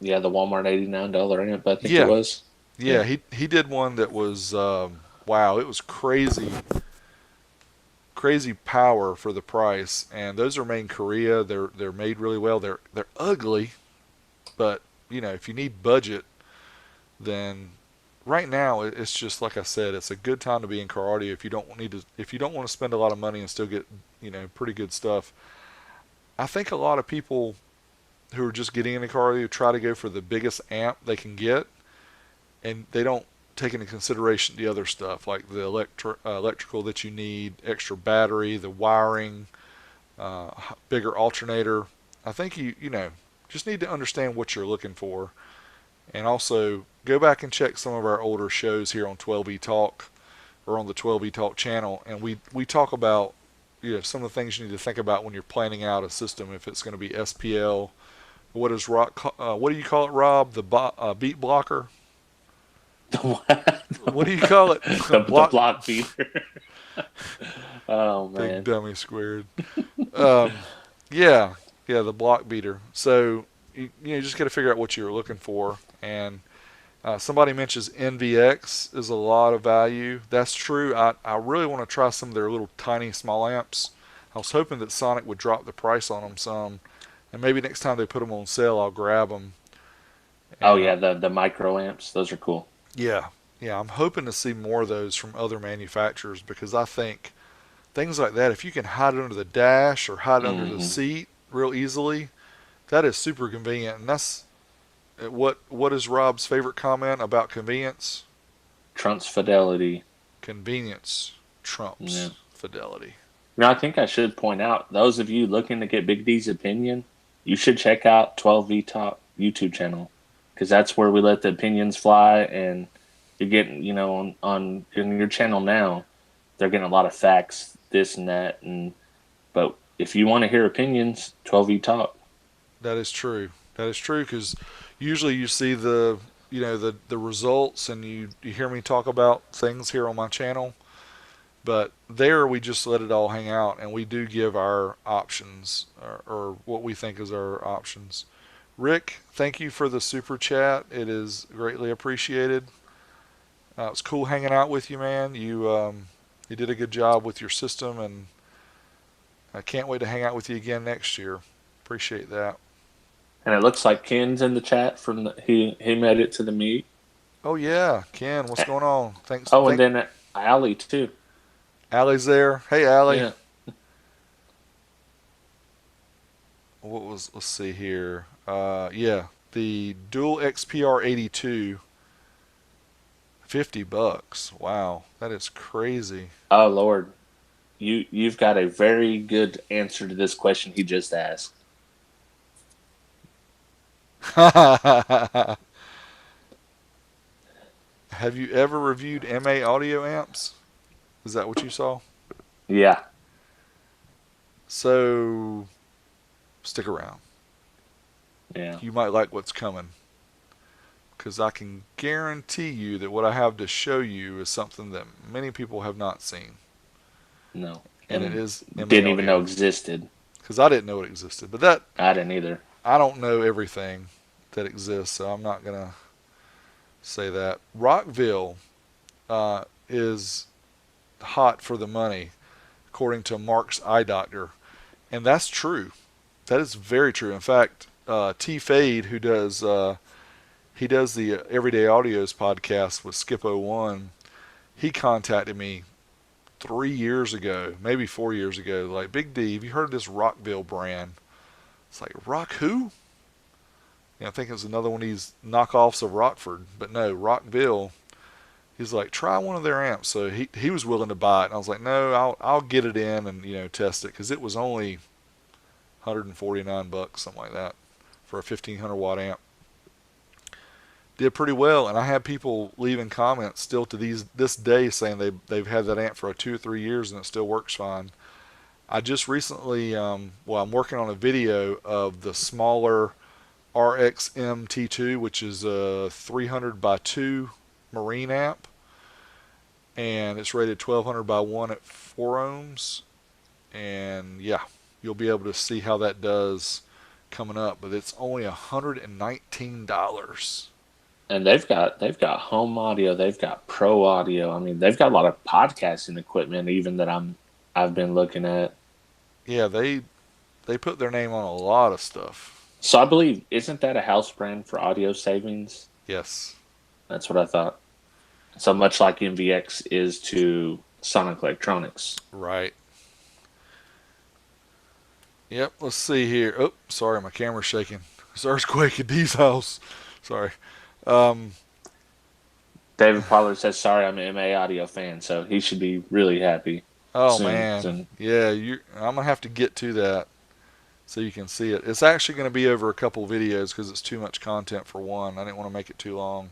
The Walmart $89 amp, I think it Yeah, was. yeah. Yeah. He did one that was wow. It was crazy power for the price, and those are made in Korea. They're made really well. They're ugly, but if you need budget, then right now it's just like I said, it's a good time to be in car audio if you don't want to spend a lot of money and still get pretty good stuff. I think a lot of people who are just getting into car audio try to go for the biggest amp they can get, and they don't take into consideration the other stuff like the electrical that you need, extra battery, the wiring, uh, bigger alternator. I think you just need to understand what you're looking for, and also go back and check some of our older shows here on 12E Talk or on the 12E Talk channel, and we talk about some of the things you need to think about when you're planning out a system. If it's going to be SPL, what do you call it, Rob? The beat blocker. What do you call it? The block beater. Oh Big man. dummy squared. Um, yeah, yeah, the block beater. So you just got to figure out what you're looking for. And somebody mentions NVX is a lot of value. That's true. I really want to try some of their little tiny small amps. I was hoping that Sonic would drop the price on them some, and maybe next time they put them on sale, I'll grab them. Oh And yeah, the micro amps, those are cool. yeah, yeah, I'm hoping to see more of those from other manufacturers because I think things like that, if you can hide it under the dash or hide it under the Hmm. seat real easily, that is super convenient. And that's what is Rob's favorite comment about convenience? Trump's fidelity. Convenience Yeah. trumps fidelity. Now I think I should point out those of you looking to get Big D's opinion, you should check out 12V Talk YouTube channel because that's where we let the opinions fly, and you're getting on your channel now. They're getting a lot of facts, this and that, but if you want to hear opinions, 12V Talk. That is true. That is true because usually you see the results and you hear me talk about things here on my channel. But there we just let it all hang out, and we do give our options or what we think is our options. Rick, thank you for the super chat. It is greatly appreciated. It's cool hanging out with you, man. You did a good job with your system, and I can't wait to hang out with you again next year. Appreciate that. And it looks like Ken's in the chat he made it to the meet. Oh yeah, Ken, what's going on? Thanks. Oh, and then Allie too. Allie's there. Hey, Allie. Yeah. Let's see here. Yeah, the dual XPR 82, $50. Wow, that is crazy. Oh Lord, you've got a very good answer to this question he just asked. Have you ever reviewed MA audio amps? Is that what you saw? Yeah. So stick around. Yeah. You might like what's coming. Because I can guarantee you that what I have to show you is something that many people have not seen. No. And it is MA didn't even know audio. existed. Because I didn't know it existed. But I didn't either. I don't know everything that exists, so I'm not going to say that. Rockville is hot for the money, according to Mark's eye doctor. And that's true. That is very true. In fact, T Fade, who does he does the Everyday Audios podcast with Skip01, he contacted me 3 years ago, maybe 4 years ago, like, Big D, have you heard of this Rockville brand? It's like, Rock who? I think it's another one of these knockoffs of Rockford, but no, Rockville. He's like, try one of their amps. So he was willing to buy it, and I was like, no, I'll get it in and test it because it was only $149, something like that, for a 1500 watt amp. Did pretty well, and I had people leaving comments still to this day saying they've had that amp for 2 or 3 years and it still works fine. I just recently, I'm working on a video of the smaller RXM T2, which is a 300 by 2 marine amp, and it's rated 1200 by 1 at 4 ohms. And yeah, you'll be able to see how that does coming up, but it's only $119. And they've got home audio, they've got pro audio. I mean, they've got a lot of podcasting equipment even that I've been looking at. Yeah, they put their name on a lot of stuff. So I believe, isn't that a house brand for audio savings? Yes. That's what I thought. So much like MVX is to Sonic Electronics. Right. Yep, let's see here. Oh, sorry, my camera's shaking. There's an earthquake at Dee's house. Sorry. Um, David Pollard says, "Sorry, I'm an MA audio fan," so he should be really happy oh soon. man. Soon. Yeah, I'm gonna have to get to that so you can see it. It's actually gonna be over a couple videos because it's too much content for one. I didn't want to make it too long.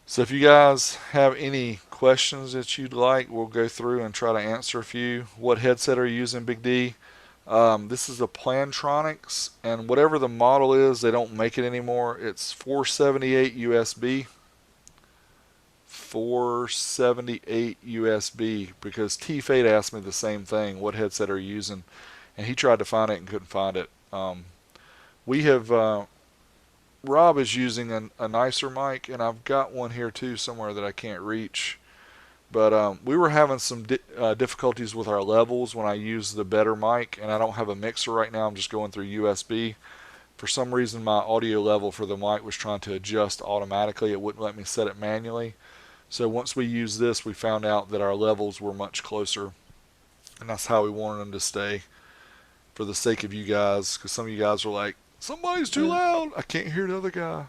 So if you guys have any questions that you'd like, we'll go through and try to answer a few. What headset are you using, Big D? This is a Plantronics, and whatever the model is, they don't make it anymore. It's 478 USB. 478 USB, because T-Fade asked me the same thing. What headset are you using? And he tried to find it and couldn't find it. We have Rob is using a nicer mic, and I've got one here too somewhere that I can't reach. But we were having some difficulties with our levels when I use the better mic, and I don't have a mixer right now. I'm just going through USB. For some reason, my audio level for the mic was trying to adjust automatically. It wouldn't let me set it manually. So once we used this, we found out that our levels were much closer, and that's how we wanted them to stay for the sake of you guys, because some of you guys were like, somebody's too loud, I can't hear the other guy.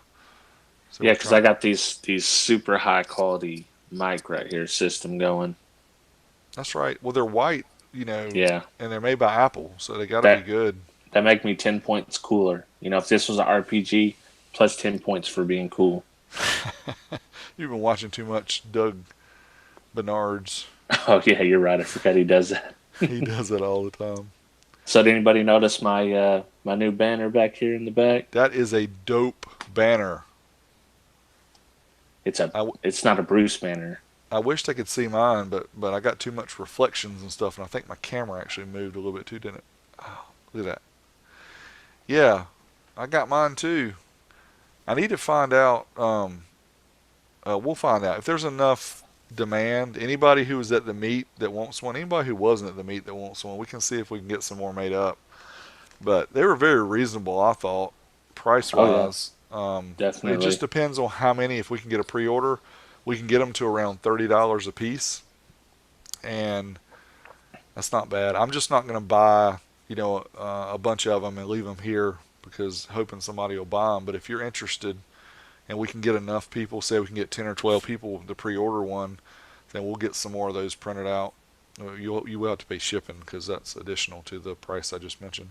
So Yeah, because I got these super high quality mic right here system going. That's right. Well, they're white, Yeah, and they're made by Apple, so they got to be that good. that make me 10 points cooler. If this was an RPG, plus 10 points for being cool. You've been watching too much Doug Bernard's. Oh yeah, you're right. I forgot he does that. He does that all the time. So did anybody notice my new banner back here in the back? That is a dope banner. It's not a Bruce banner. I wished I could see mine, but I got too much reflections and stuff, and I think my camera actually moved a little bit too, didn't it? Oh, look at that. Yeah, I got mine too. I need to find out. We'll find out if there's enough demand. Anybody who was at the meet that wants one, anybody who wasn't at the meet that wants one, we can see if we can get some more made up. But they were very reasonable, I thought, price wise. Oh, yeah. Definitely. It just depends on how many. If we can get a pre-order, we can get them to around $30 a piece, and that's not bad. I'm just not going to buy, a bunch of them and leave them here because hoping somebody will buy them. But if you're interested, and we can get enough people, say we can get 10 or 12 people to pre-order one, then we'll get some more of those printed out. You will have to pay shipping because that's additional to the price I just mentioned.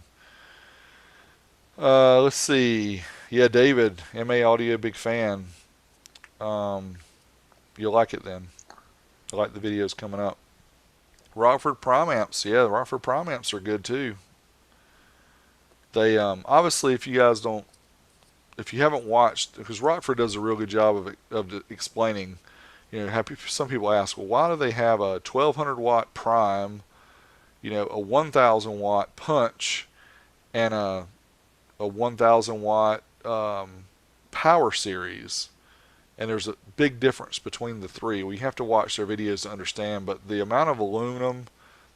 Let's see. Yeah, David, MA Audio, big fan. You'll like it then. I like the videos coming up. Rockford Prv Amps. Yeah, the Rockford Prv Amps are good too. They obviously, if you haven't watched, because Rockford does a real good job of explaining. Some people ask, well, why do they have a 1200 watt prime, a 1000 watt punch, and a 1000 watt power series? And there's a big difference between the three. We have to watch their videos to understand, but the amount of aluminum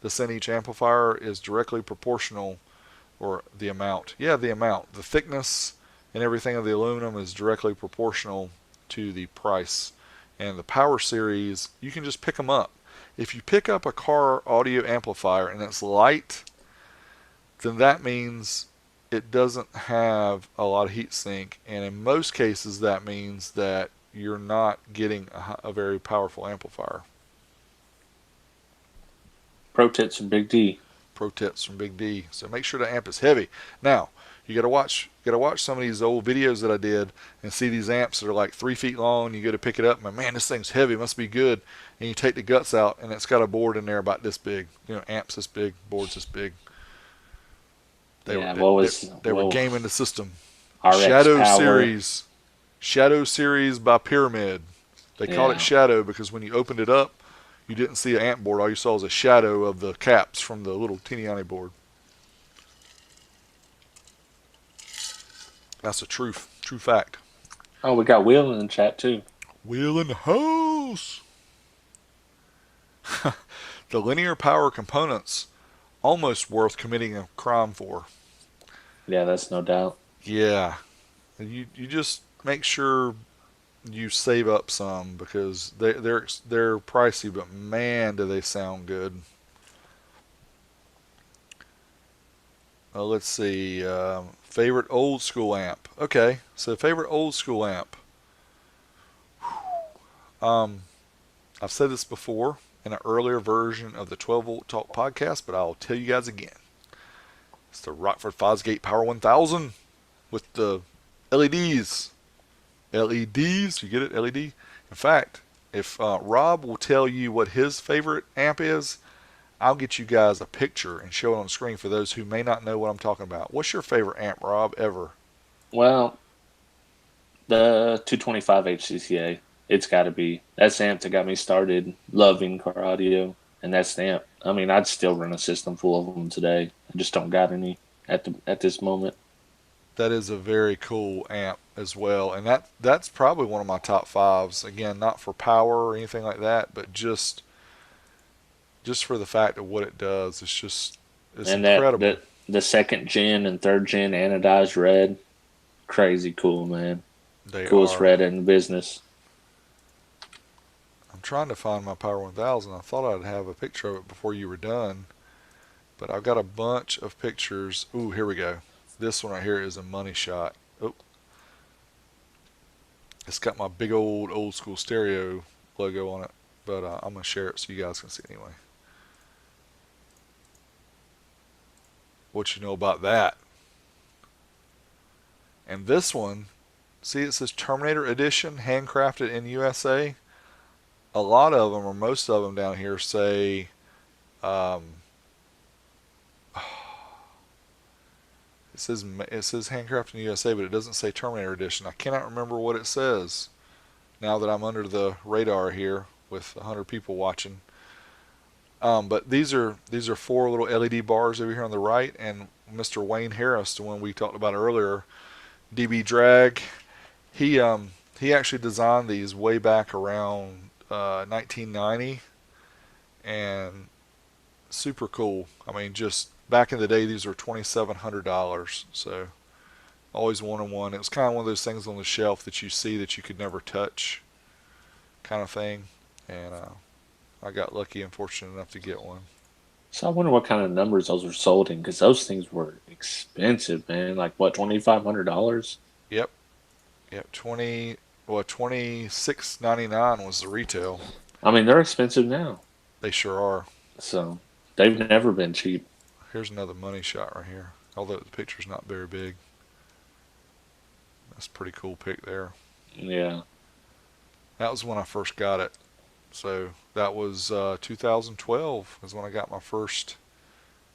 that's in each amplifier is directly proportional, or the amount. Yeah, the amount. The thickness and everything of the aluminum is directly proportional to the price. And the power series, you can just pick them up. If you pick up a car audio amplifier and it's light, then that means it doesn't have a lot of heat sink, and in most cases that means that you're not getting a very powerful amplifier. Pro tips from Big D. Pro tips from Big D. So make sure the amp is heavy. Now, you gotta watch some of these old videos that I did and see these amps that are like 3 feet long. You go to pick it up and man, this thing's heavy, must be good. And you take the guts out and it's got a board in there about this big. Amps this big, boards this big. They were gaming the system. RX Shadow Power. Series by Pyramid. They called it Yeah. shadow because when you opened it up, you didn't see an amp board. All you saw was a shadow of the caps from the little teeny tiny board. That's a true fact. Oh, we got Will in the chat too. Wheel in the house. The linear power components almost worth committing a crime for. Yeah, that's no doubt. Yeah, you just make sure you save up some because they're pricey, but man, do they sound good. Let's see. Favorite old school amp. Okay, so favorite old school amp. Um, I've said this before in an earlier version of the 12 Volt Talk podcast, but I'll tell you guys again. It's the Rockford Fosgate Power 1000 with the LEDs. LEDs, you get it? LED? In fact, if Rob will tell you what his favorite amp is, I'll get you guys a picture and show it on the screen for those who may not know what I'm talking about. What's your favorite amp, Rob, ever? Well, the 225 HCCA. It's got to be. That's the amp that got me started loving car audio, and that's the amp. I mean, I'd still run a system full of them today. I just don't got any at this moment. That is a very cool amp as well, and that's probably one of my top fives. Again, not for power or anything like that, but just for the fact of what it does. It's And that incredible. the second gen and third gen anodized red, crazy cool, man. They Coolest are. red in the business. I'm trying to find my Power 1000. I thought I'd have a picture of it before you were done, but I've got a bunch of pictures. Ooh, here we go. This one right here is a money shot. Oh, it's got my big old school stereo logo on it, but I'm gonna share it so you guys can see it anyway. What you know about that? And this one, see it says Terminator Edition, handcrafted in USA. A lot of them, or most of them down here, say um, it says handcrafted in USA, but it doesn't say Terminator Edition. I cannot remember what it says now that I'm under the radar here with 100 people watching. But these are four little LED bars over here on the right, and Mr. Wayne Harris, the one we talked about earlier, DB Drag, he actually designed these way back around 1990, and super cool. I mean, just back in the day, these were $2,700. So always wanted one. It was kind of one of those things on the shelf that you see that you could never touch, kind of thing. And I got lucky and fortunate enough to get one. So I wonder what kind of numbers those were sold in, because those things were expensive, man. Like what, $2,500? Yep, yep. 26.99 was the retail. I mean, they're expensive now. They sure are. So they've never been cheap. Here's another money shot right here. Although the picture's not very big. That's a pretty cool pic there. Yeah. That was when I first got it. So that was 2012 is when I got my first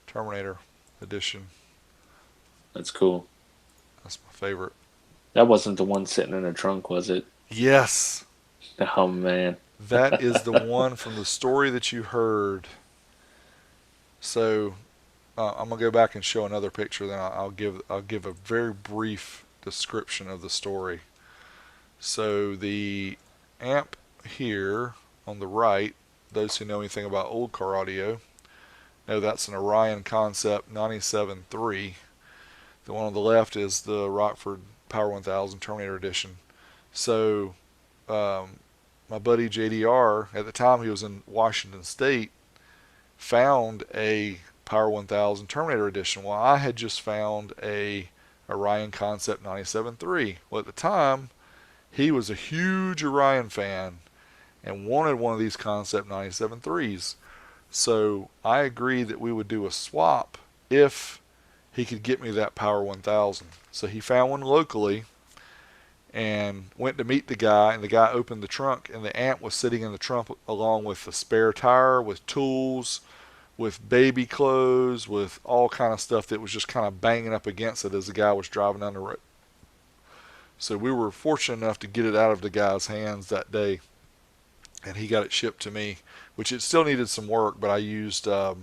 Terminator edition. That's cool. That's my favorite. That wasn't the one sitting in the trunk, was it? Yes, Oh, man. that is the one from the story that you heard. So I'm gonna go back and show another picture. Then I'll give a very brief description of the story. So the amp here on the right, those who know anything about old car audio know that's an Orion Concept 97.3. The one on the left is the Rockford Power 1000 Terminator Edition. So my buddy JDR, at the time he was in Washington State, found a Power 1000 Terminator Edition. Well, I had just found a Orion Concept 97.3. Well, at the time, he was a huge Orion fan and wanted one of these Concept 97.3s. So I agreed that we would do a swap if he could get me that Power 1000. So he found one locally and went to meet the guy, and the guy opened the trunk, and the amp was sitting in the trunk along with the spare tire, with tools, with baby clothes, with all kind of stuff that was just kind of banging up against it as the guy was driving down the road. So we were fortunate enough to get it out of the guy's hands that day. and he got it shipped to me, which it still needed some work, but I used I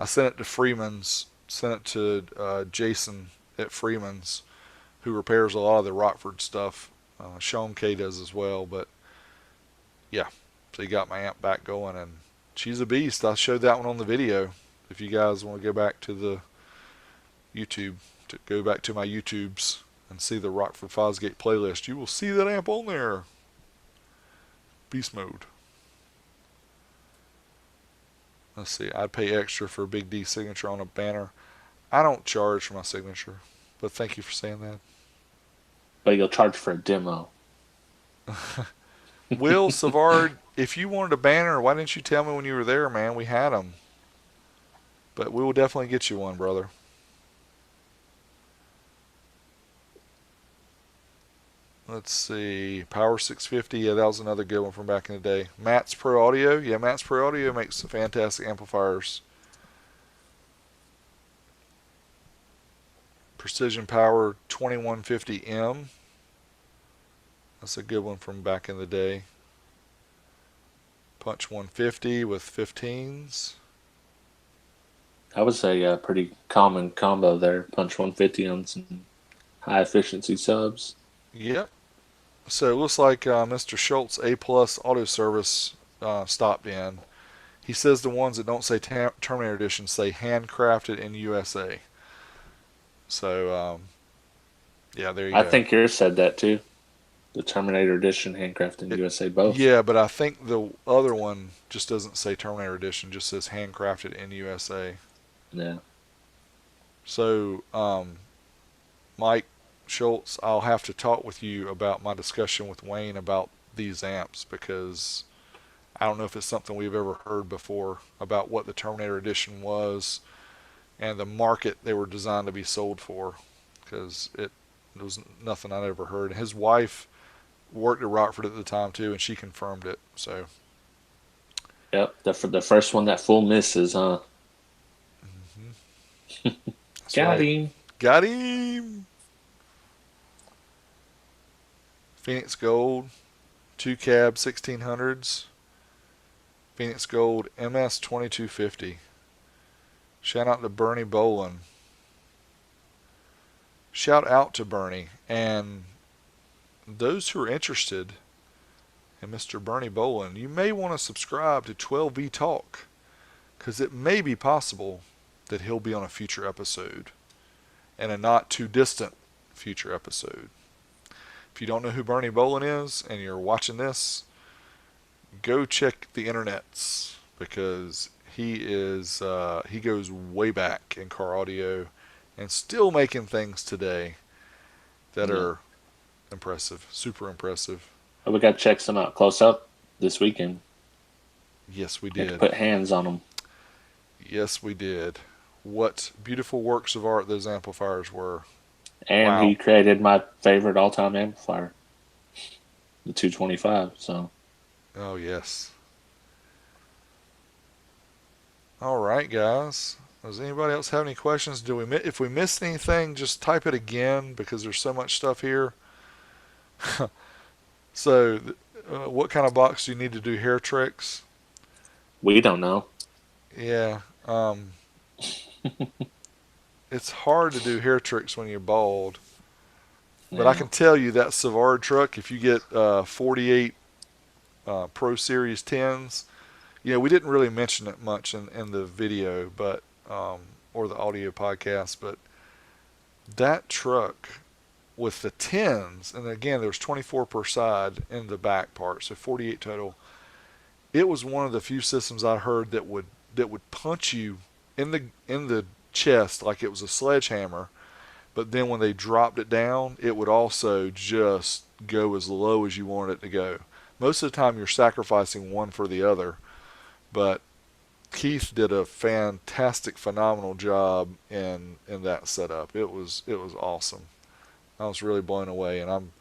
sent it to Freeman's, sent it to Jason at Freeman's, who repairs a lot of the Rockford stuff. Sean K does as well, but yeah, so he got my amp back going, and she's a beast. I showed that one on the video. If you guys want to go back to the YouTube, to go back to my YouTubes and see the Rockford Fosgate playlist, you will see that amp on there. Beast mode. Let's see, I'd pay extra for a Big D signature on a banner. I don't charge for my signature, but thank you for saying that. But you'll charge for a demo. Will Savard, if you wanted a banner, why didn't you tell me when you were there, man? We had them. But we will definitely get you one, brother. Let's see. Power 650. Yeah, that was another good one from back in the day. Matt's Pro Audio. Yeah, Matt's Pro Audio makes fantastic amplifiers. Precision Power 2150M. That's a good one from back in the day. Punch 150 with 15s. I would say a pretty common combo there. Punch 150 on some high efficiency subs. Yep. So it looks like Mr. Schultz A Plus Auto Service stopped in. He says the ones that don't say Terminator Edition say handcrafted in USA. So yeah, there you go. I think yours said that too. The Terminator Edition, handcrafted in USA, both. Yeah, but I think the other one just doesn't say Terminator Edition, just says handcrafted in USA. Yeah. So, Mike Schultz, I'll have to talk with you about my discussion with Wayne about these amps, because I don't know if it's something we've ever heard before about what the Terminator Edition was and the market they were designed to be sold for, because it was nothing I'd ever heard. His wife worked at Rockford at the time too, and she confirmed it. So, yep, the first one that full misses, huh? Mm-hmm. Got him. Got him. Phoenix Gold, 2 cab 1600s. Phoenix Gold MS 2250. Shout out to Bernie Bolin. Shout out to Bernie. And those who are interested in Mr. Bernie Bolin, you may want to subscribe to 12V Talk, because it may be possible that he'll be on a future episode, and a not too distant future episode. If you don't know who Bernie Bolin is and you're watching this, go check the internets, because he goes way back in car audio and still making things today that are impressive, super impressive. We got to check some out close up this weekend. Yes, we did. Put hands on them. Yes, we did. What beautiful works of art those amplifiers were. And wow. He created my favorite all-time amplifier, the 225. So. Oh, yes. All right, guys. Does anybody else have any questions? If we missed anything, just type it again, because there's so much stuff here. So, what kind of box do you need to do hair tricks? We don't know. Yeah. It's hard to do hair tricks when you're bald. But I can tell you that Savard truck, if you get 48 Pro Series 10s, we didn't really mention it much in the video, but or the audio podcast, but that truck with the 10s, and again, there's 24 per side in the back part, so 48 total. It was one of the few systems I heard that would punch you in the chest like it was a sledgehammer, but then when they dropped it down, it would also just go as low as you wanted it to go. Most of the time, you're sacrificing one for the other, but Keith did a fantastic, phenomenal job in that setup. It was awesome. I was really blown away, and I'm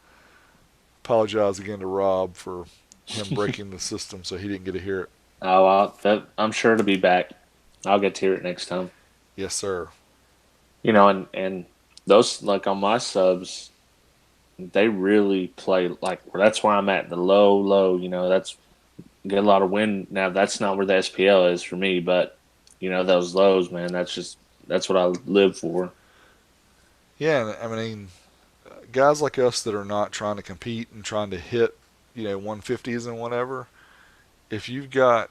apologize again to Rob for him breaking the system so he didn't get to hear it. Oh, I'm sure to be back. I'll get to hear it next time. Yes, sir. And those, like on my subs, they really play, like, that's where I'm at, the low, that's get a lot of wind. Now that's not where the SPL is for me, but those lows, man. That's what I live for. Yeah, and I mean, guys like us that are not trying to compete and trying to hit, 150s and whatever. If you've got,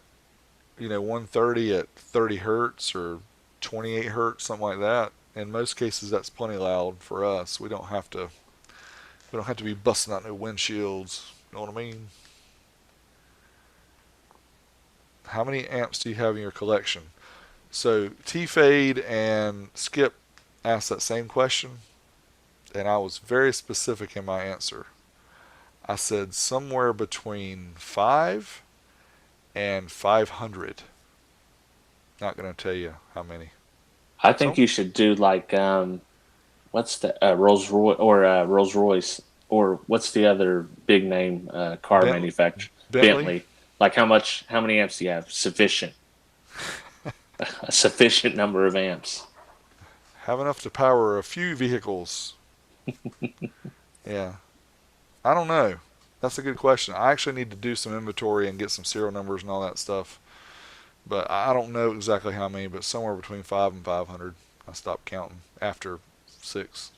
130 at 30 hertz or 28 hertz, something like that. In most cases, that's plenty loud for us. We don't have to. We don't have to be busting out new windshields. You know what I mean? How many amps do you have in your collection? So T Fade and Skip asked that same question, and I was very specific in my answer. I said somewhere between 5 and 500. Not going to tell you how many. I think So you should do like what's the Rolls Royce, or what's the other big name car Bentley, manufacturer? Bentley, Bentley. Like how many amps do you have? Sufficient. A sufficient number of amps. have enough to power a few vehicles. Yeah, I don't know. That's a good question. I actually need to do some inventory and get some serial numbers and all that stuff. But I don't know exactly how many, but somewhere between 5 and 500. I stopped counting after 6.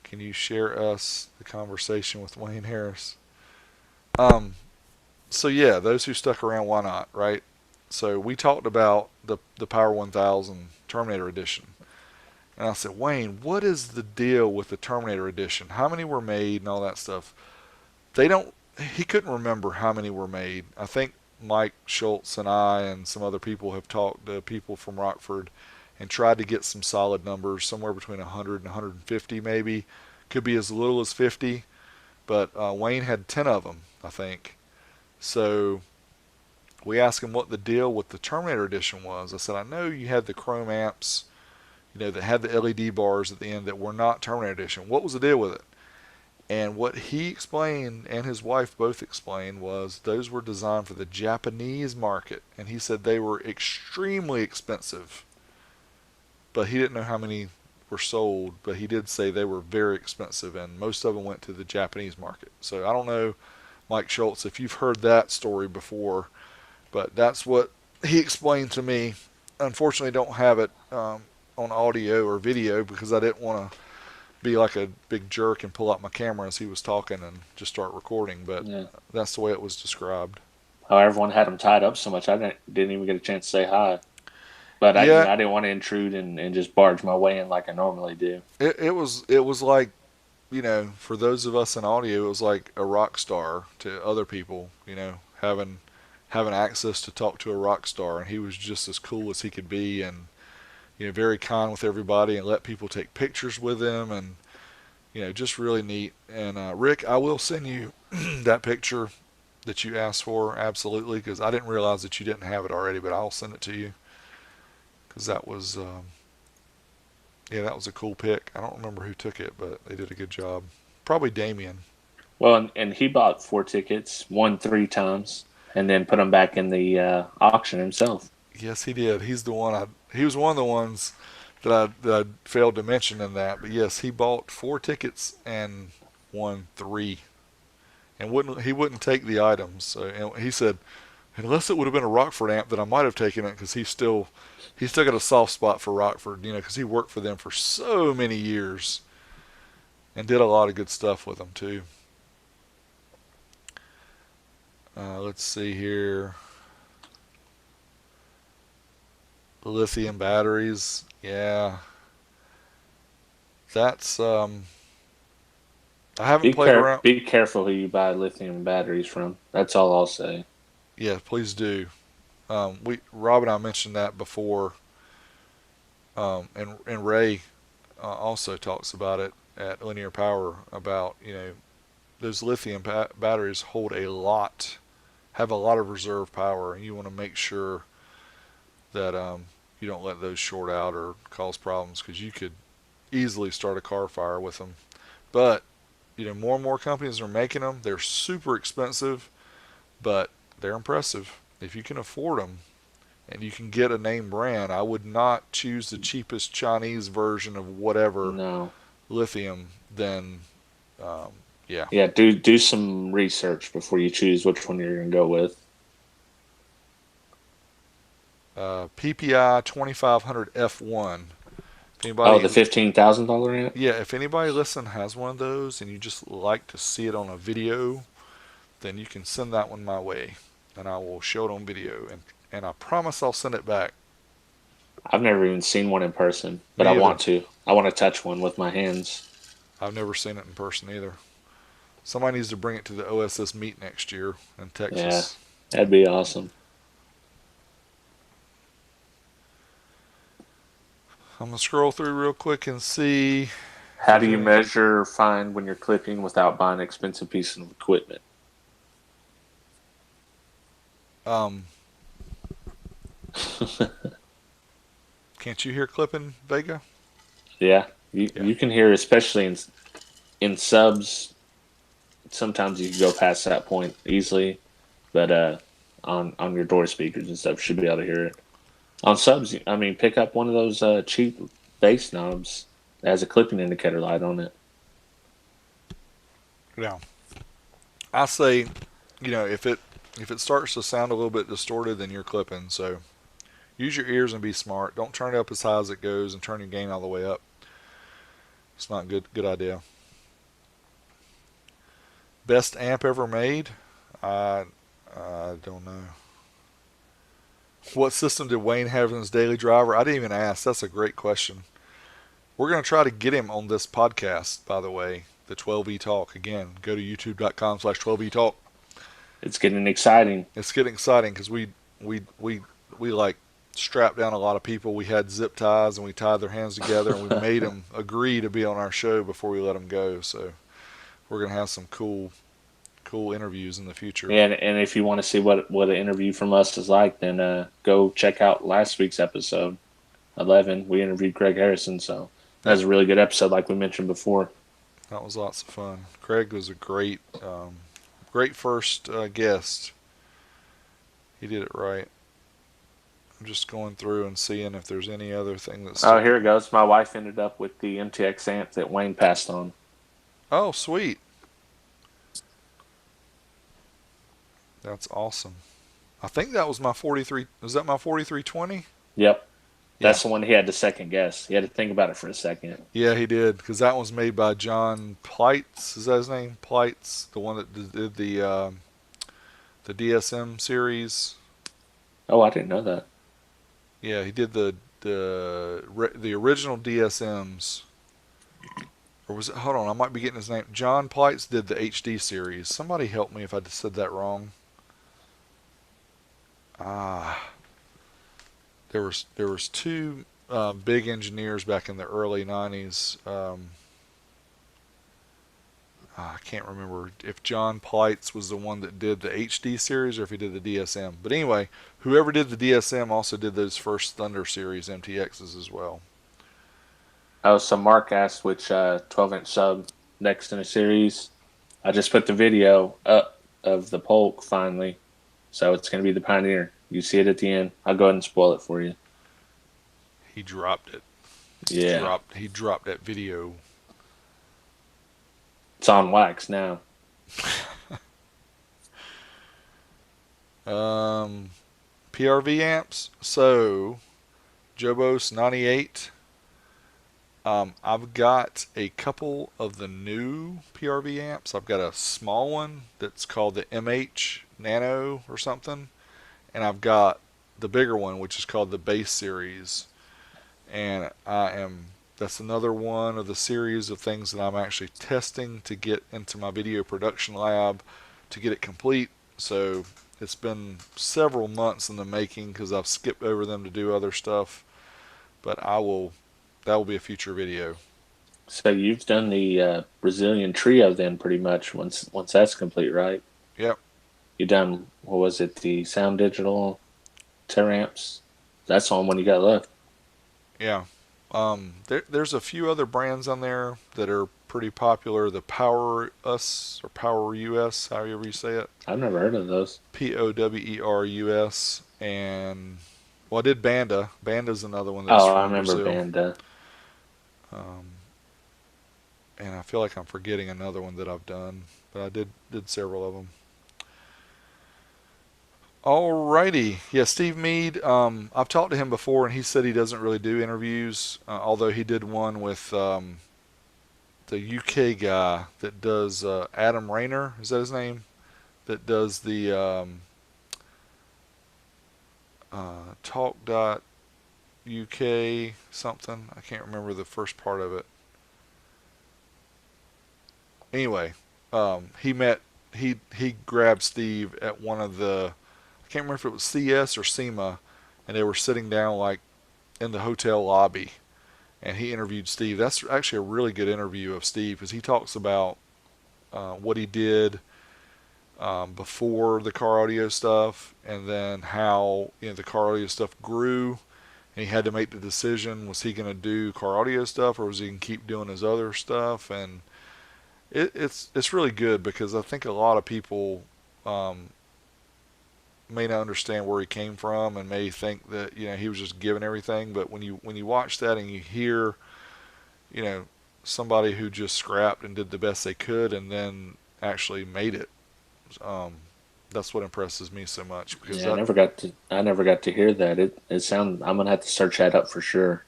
Can you share us the conversation with Wayne Harris? Um, so yeah, those who stuck around, why not, right? So we talked about the Power 1000 Terminator Edition, and I said, Wayne, what is the deal with the Terminator Edition? How many were made and all that stuff? They don't. He couldn't remember how many were made. I think Mike Schultz and I and some other people have talked to people from Rockford and tried to get some solid numbers, somewhere between 100 and 150 maybe. Could be as little as 50, but Wayne had 10 of them, I think. So we asked him what the deal with the Terminator Edition was. I said, I know you had the chrome amps, that had the LED bars at the end that were not Terminator Edition. What was the deal with it? And what he explained and his wife both explained was those were designed for the Japanese market. And he said they were extremely expensive. But he didn't know how many were sold. But he did say they were very expensive. And most of them went to the Japanese market. So I don't know, Mike Schultz, if you've heard that story before. But that's what he explained to me. Unfortunately, don't have it on audio or video because I didn't want to be like a big jerk and pull out my camera as he was talking and just start recording. But Yeah. that's the way it was described. How everyone had them tied up so much, I didn't even get a chance to say hi. But Yeah, I didn't want to intrude and just barge my way in like I normally do. it was like, for those of us in audio, it was like a rock star to other people. Having access to talk to a rock star, and he was just as cool as he could be, and very kind with everybody, and let people take pictures with him, and just really neat. And Rick, I will send you that picture that you asked for, absolutely, because I didn't realize that you didn't have it already, but I'll send it to you because that was, yeah, that was a cool pic. I don't remember who took it, but they did a good job. Probably Damien. Well, and he bought 4 tickets, won 3 times, and then put them back in the auction himself. Yes, he did. He's the one. He was one of the ones that I failed to mention in that. But yes, he bought 4 tickets and won 3, and he wouldn't take the items. So and he said, unless it would have been a Rockford amp, then I might have taken it because he's still got a soft spot for Rockford. Because he worked for them for so many years and did a lot of good stuff with them too. Let's see here. Lithium batteries. Yeah, that's I haven't played around. Be careful who you buy lithium batteries from. That's all I'll say. Yeah, please do. Rob and I mentioned that before, and Ray also talks about it at Linear Power about those lithium batteries have a lot of reserve power, and you want to make sure that you don't let those short out or cause problems because you could easily start a car fire with them. But more and more companies are making them. They're super expensive, but they're impressive. If you can afford them and you can get a name brand, I would not choose the cheapest Chinese version of whatever No. lithium than Yeah. Yeah, do some research before you choose which one you're gonna go with. PPI 2500 F1. If Oh, the anybody, $15,000 amp. yeah, if anybody listen has one of those and you just like to see it on a video, then you can send that one my way, and I will show it on video, and I promise I'll send it back. I've never even seen one in person, but I Me either. want to. I want to touch one with my hands. I've never seen it in person either. Somebody needs to bring it to the OSS Meet next year in Yeah, Texas. that'd be awesome. I'm gonna scroll through real quick and see if How do there's you any. measure fine when you're clipping without buying an expensive piece of equipment? Um, can't you hear clipping Vega? Yeah, you Yeah. you can hear, especially in subs. Sometimes you can go past that point easily, but on your door speakers and stuff, you should be able to hear it. On subs, I mean, pick up one of those cheap bass knobs that has a clipping indicator light on it. Yeah. I say, if it starts to sound a little bit distorted, then you're clipping. So use your ears and be smart. Don't turn it up as high as it goes and turn your gain all the way up. It's not good idea. Best amp ever made? I I don't know. What system did Wayne have in his daily driver? I didn't even ask. That's a great question. We're going to try to get him on this podcast, by the way, the 12E Talk. Again, go to youtube.com/12E Talk. It's getting exciting. It's getting exciting because we like strapped down a lot of people. We had zip ties and we tied their hands together and we made them agree to be on our show before we let them go. So we're going to have some cool interviews in the future. And if you want to see what an interview from us is like, then go check out last week's episode 11. We interviewed Craig Harrison, so that Yep, was a really good episode, like we mentioned before. that was lots of fun. Craig was a great first guest. He did it right. I'm just going through and seeing if there's any other thing that's Oh, still. here it goes. My wife ended up with the MTX amp that Wayne passed on. Oh, sweet. That's awesome. I think that was my 43. Was that my 4320? Yep, Yeah. that's the one he had to second guess. He had to think about it for a second. Yeah, he did. Because that was made by John Pleitz. Is that his name? Pleitz, the one that did the DSM series. Oh, I didn't know that. Yeah, he did the original DSMs. Or was it? Hold on, I might be getting his name. John Pleitz did the HD series. Somebody help me if I said that wrong. Ah, there was two big engineers back in the early '90s. I can't remember if John Pleitz was the one that did the HD series or if he did the DSM. But anyway, whoever did the DSM also did those first Thunder series MTXs as well. Oh, so Mark asked which 12-inch sub next in a series. I just put the video up of the Polk finally, so it's going to be the Pioneer. You see it at the end. I'll go ahead and spoil it for you. He dropped it. Yeah, He dropped that video. it's on wax now. Um, PRV amps. So Jobos 98. I've got a couple of the new PRV amps. I've got a small one that's called the MH Nano or something, and I've got the bigger one which is called the Base Series. And that's another one of the series of things that I'm actually testing to get into my video production lab to get it complete. So it's been several months in the making because I've skipped over them to do other stuff, but that will be a future video. So you've done the Brazilian trio then, pretty much. Once that's complete, right? Yep. You done, what was it? The Sound Digital Prv Amps. That's the only one you got left. Yeah. There's a few other brands on there that are pretty popular. The Power Us or Power US, however you say it. I've never heard of those. POWERUS. And well, I did Banda. Banda's another one that's Oh, I from remember Brazil. Banda. Um, and I feel like I'm forgetting another one that I've done, but I did several of them. Alrighty, yeah, Steve Mead. I've talked to him before, and he said he doesn't really do interviews, although he did one with the UK guy that does Adam Rayner. Is that his name? That does the talk.uk something. I can't remember the first part of it. Anyway, he grabbed Steve at one of the, I can't remember if it was CS or SEMA, and they were sitting down like in the hotel lobby, and he interviewed Steve. That's actually a really good interview of Steve because he talks about what he did before the car audio stuff, and then how the car audio stuff grew, and he had to make the decision: was he going to do car audio stuff, or was he going to keep doing his other stuff? And it's really good because I think a lot of people um, may not understand where he came from and may think that he was just giving everything. But when you watch that and you hear you know somebody who just scrapped and did the best they could and then actually made it, um, that's what impresses me so much because Yeah, I that never got to hear that. It sound I'm gonna have to search that up for sure.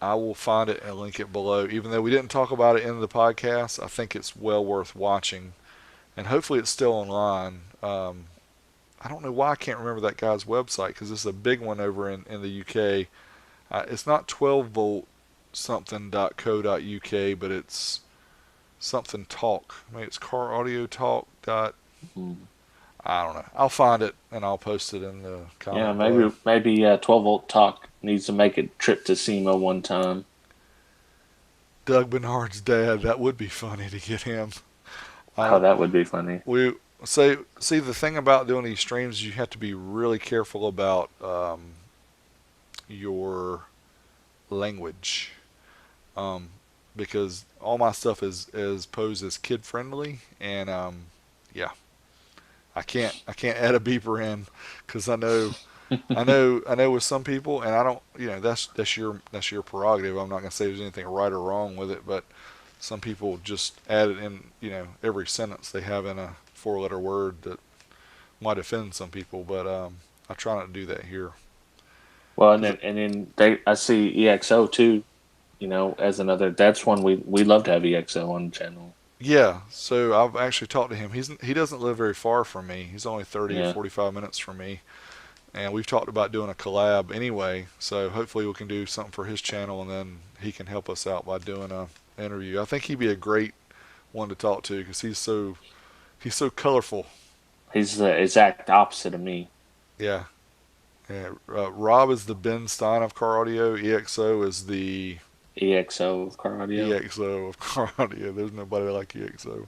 I will find it and link it below. Even though we didn't talk about it in the podcast, I think it's well worth watching, and hopefully it's still online. I don't know why I can't remember that guy's website because it's a big one over in the UK. It's not 12 volt something.co.uk, but it's something talk. Maybe it's car audio talk dot. Mm. I don't know. I'll find it and I'll post it in the Yeah, comment below. maybe 12-volt talk needs to make a trip to SEMA one time. Doug Bernard's dad. That would be funny to get him. Oh, I that would be funny. we say see the thing about doing these streams, you have to be really careful about your language, um, because all my stuff is posed as kid friendly, and yeah, I can't add a beeper in because I know with some people, and I don't, that's your prerogative. I'm not gonna say there's anything right or wrong with it, but some people just add it in, every sentence they have in a four-letter word that might offend some people, but I try not to do that here. Well, and Cause then I see EXO too. As another. That's one we love to have EXO on the channel. yeah, so I've actually talked to him. He doesn't live very far from me. He's only 30 or Yeah. 45 minutes from me, and we've talked about doing a collab anyway. So hopefully we can do something for his channel, and then he can help us out by doing a interview. I think he'd be a great one to talk to because he's so colorful. He's the exact opposite of me. Yeah, yeah. Rob is the Ben Stein of car audio. EXO is the EXO of car audio. EXO of car audio. There's nobody like EXO.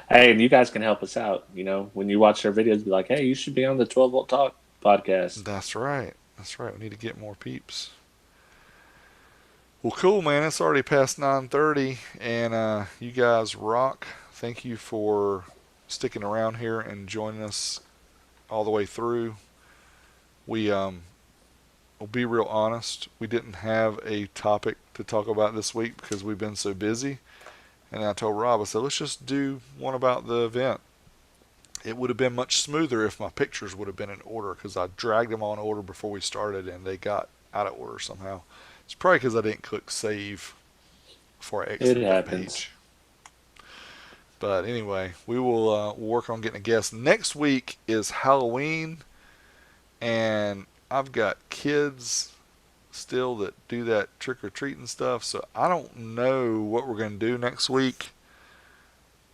Hey, and you guys can help us out. When you watch our videos, be like, hey, you should be on the 12-volt talk podcast. That's right. That's right. We need to get more peeps. Well, cool, man. It's already past 9:30, and you guys rock. Thank you for sticking around here and joining us all the way through. We will be real honest. We didn't have a topic to talk about this week because we've been so busy. And I told Rob, I said, let's just do one about the event. It would have been much smoother if my pictures would have been in order because I dragged them on order before we started and they got out of order somehow. It's probably because I didn't click save before I It exited the happens. page. But anyway, we will work on getting a guest. Next week is Halloween, and I've got kids still that do that trick or treating stuff, so I don't know what we're going to do next week.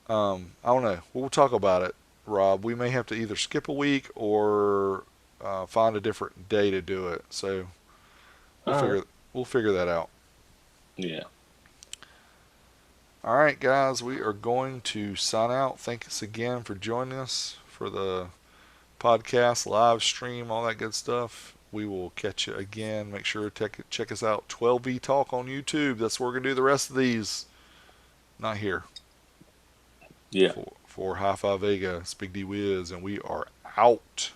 I don't know. We'll talk about it, Rob. We may have to either skip a week or find a different day to do it. So we'll All right. figure we'll figure that out. Yeah. All right, guys, we are going to sign out. Thanks again for joining us for the podcast, live stream, all that good stuff. We will catch you again. Make sure to check us out. 12V Talk on YouTube. That's where we're going to do the rest of these. Not here. Yeah. For HiFiVega, it's Big D Wiz, and we are out.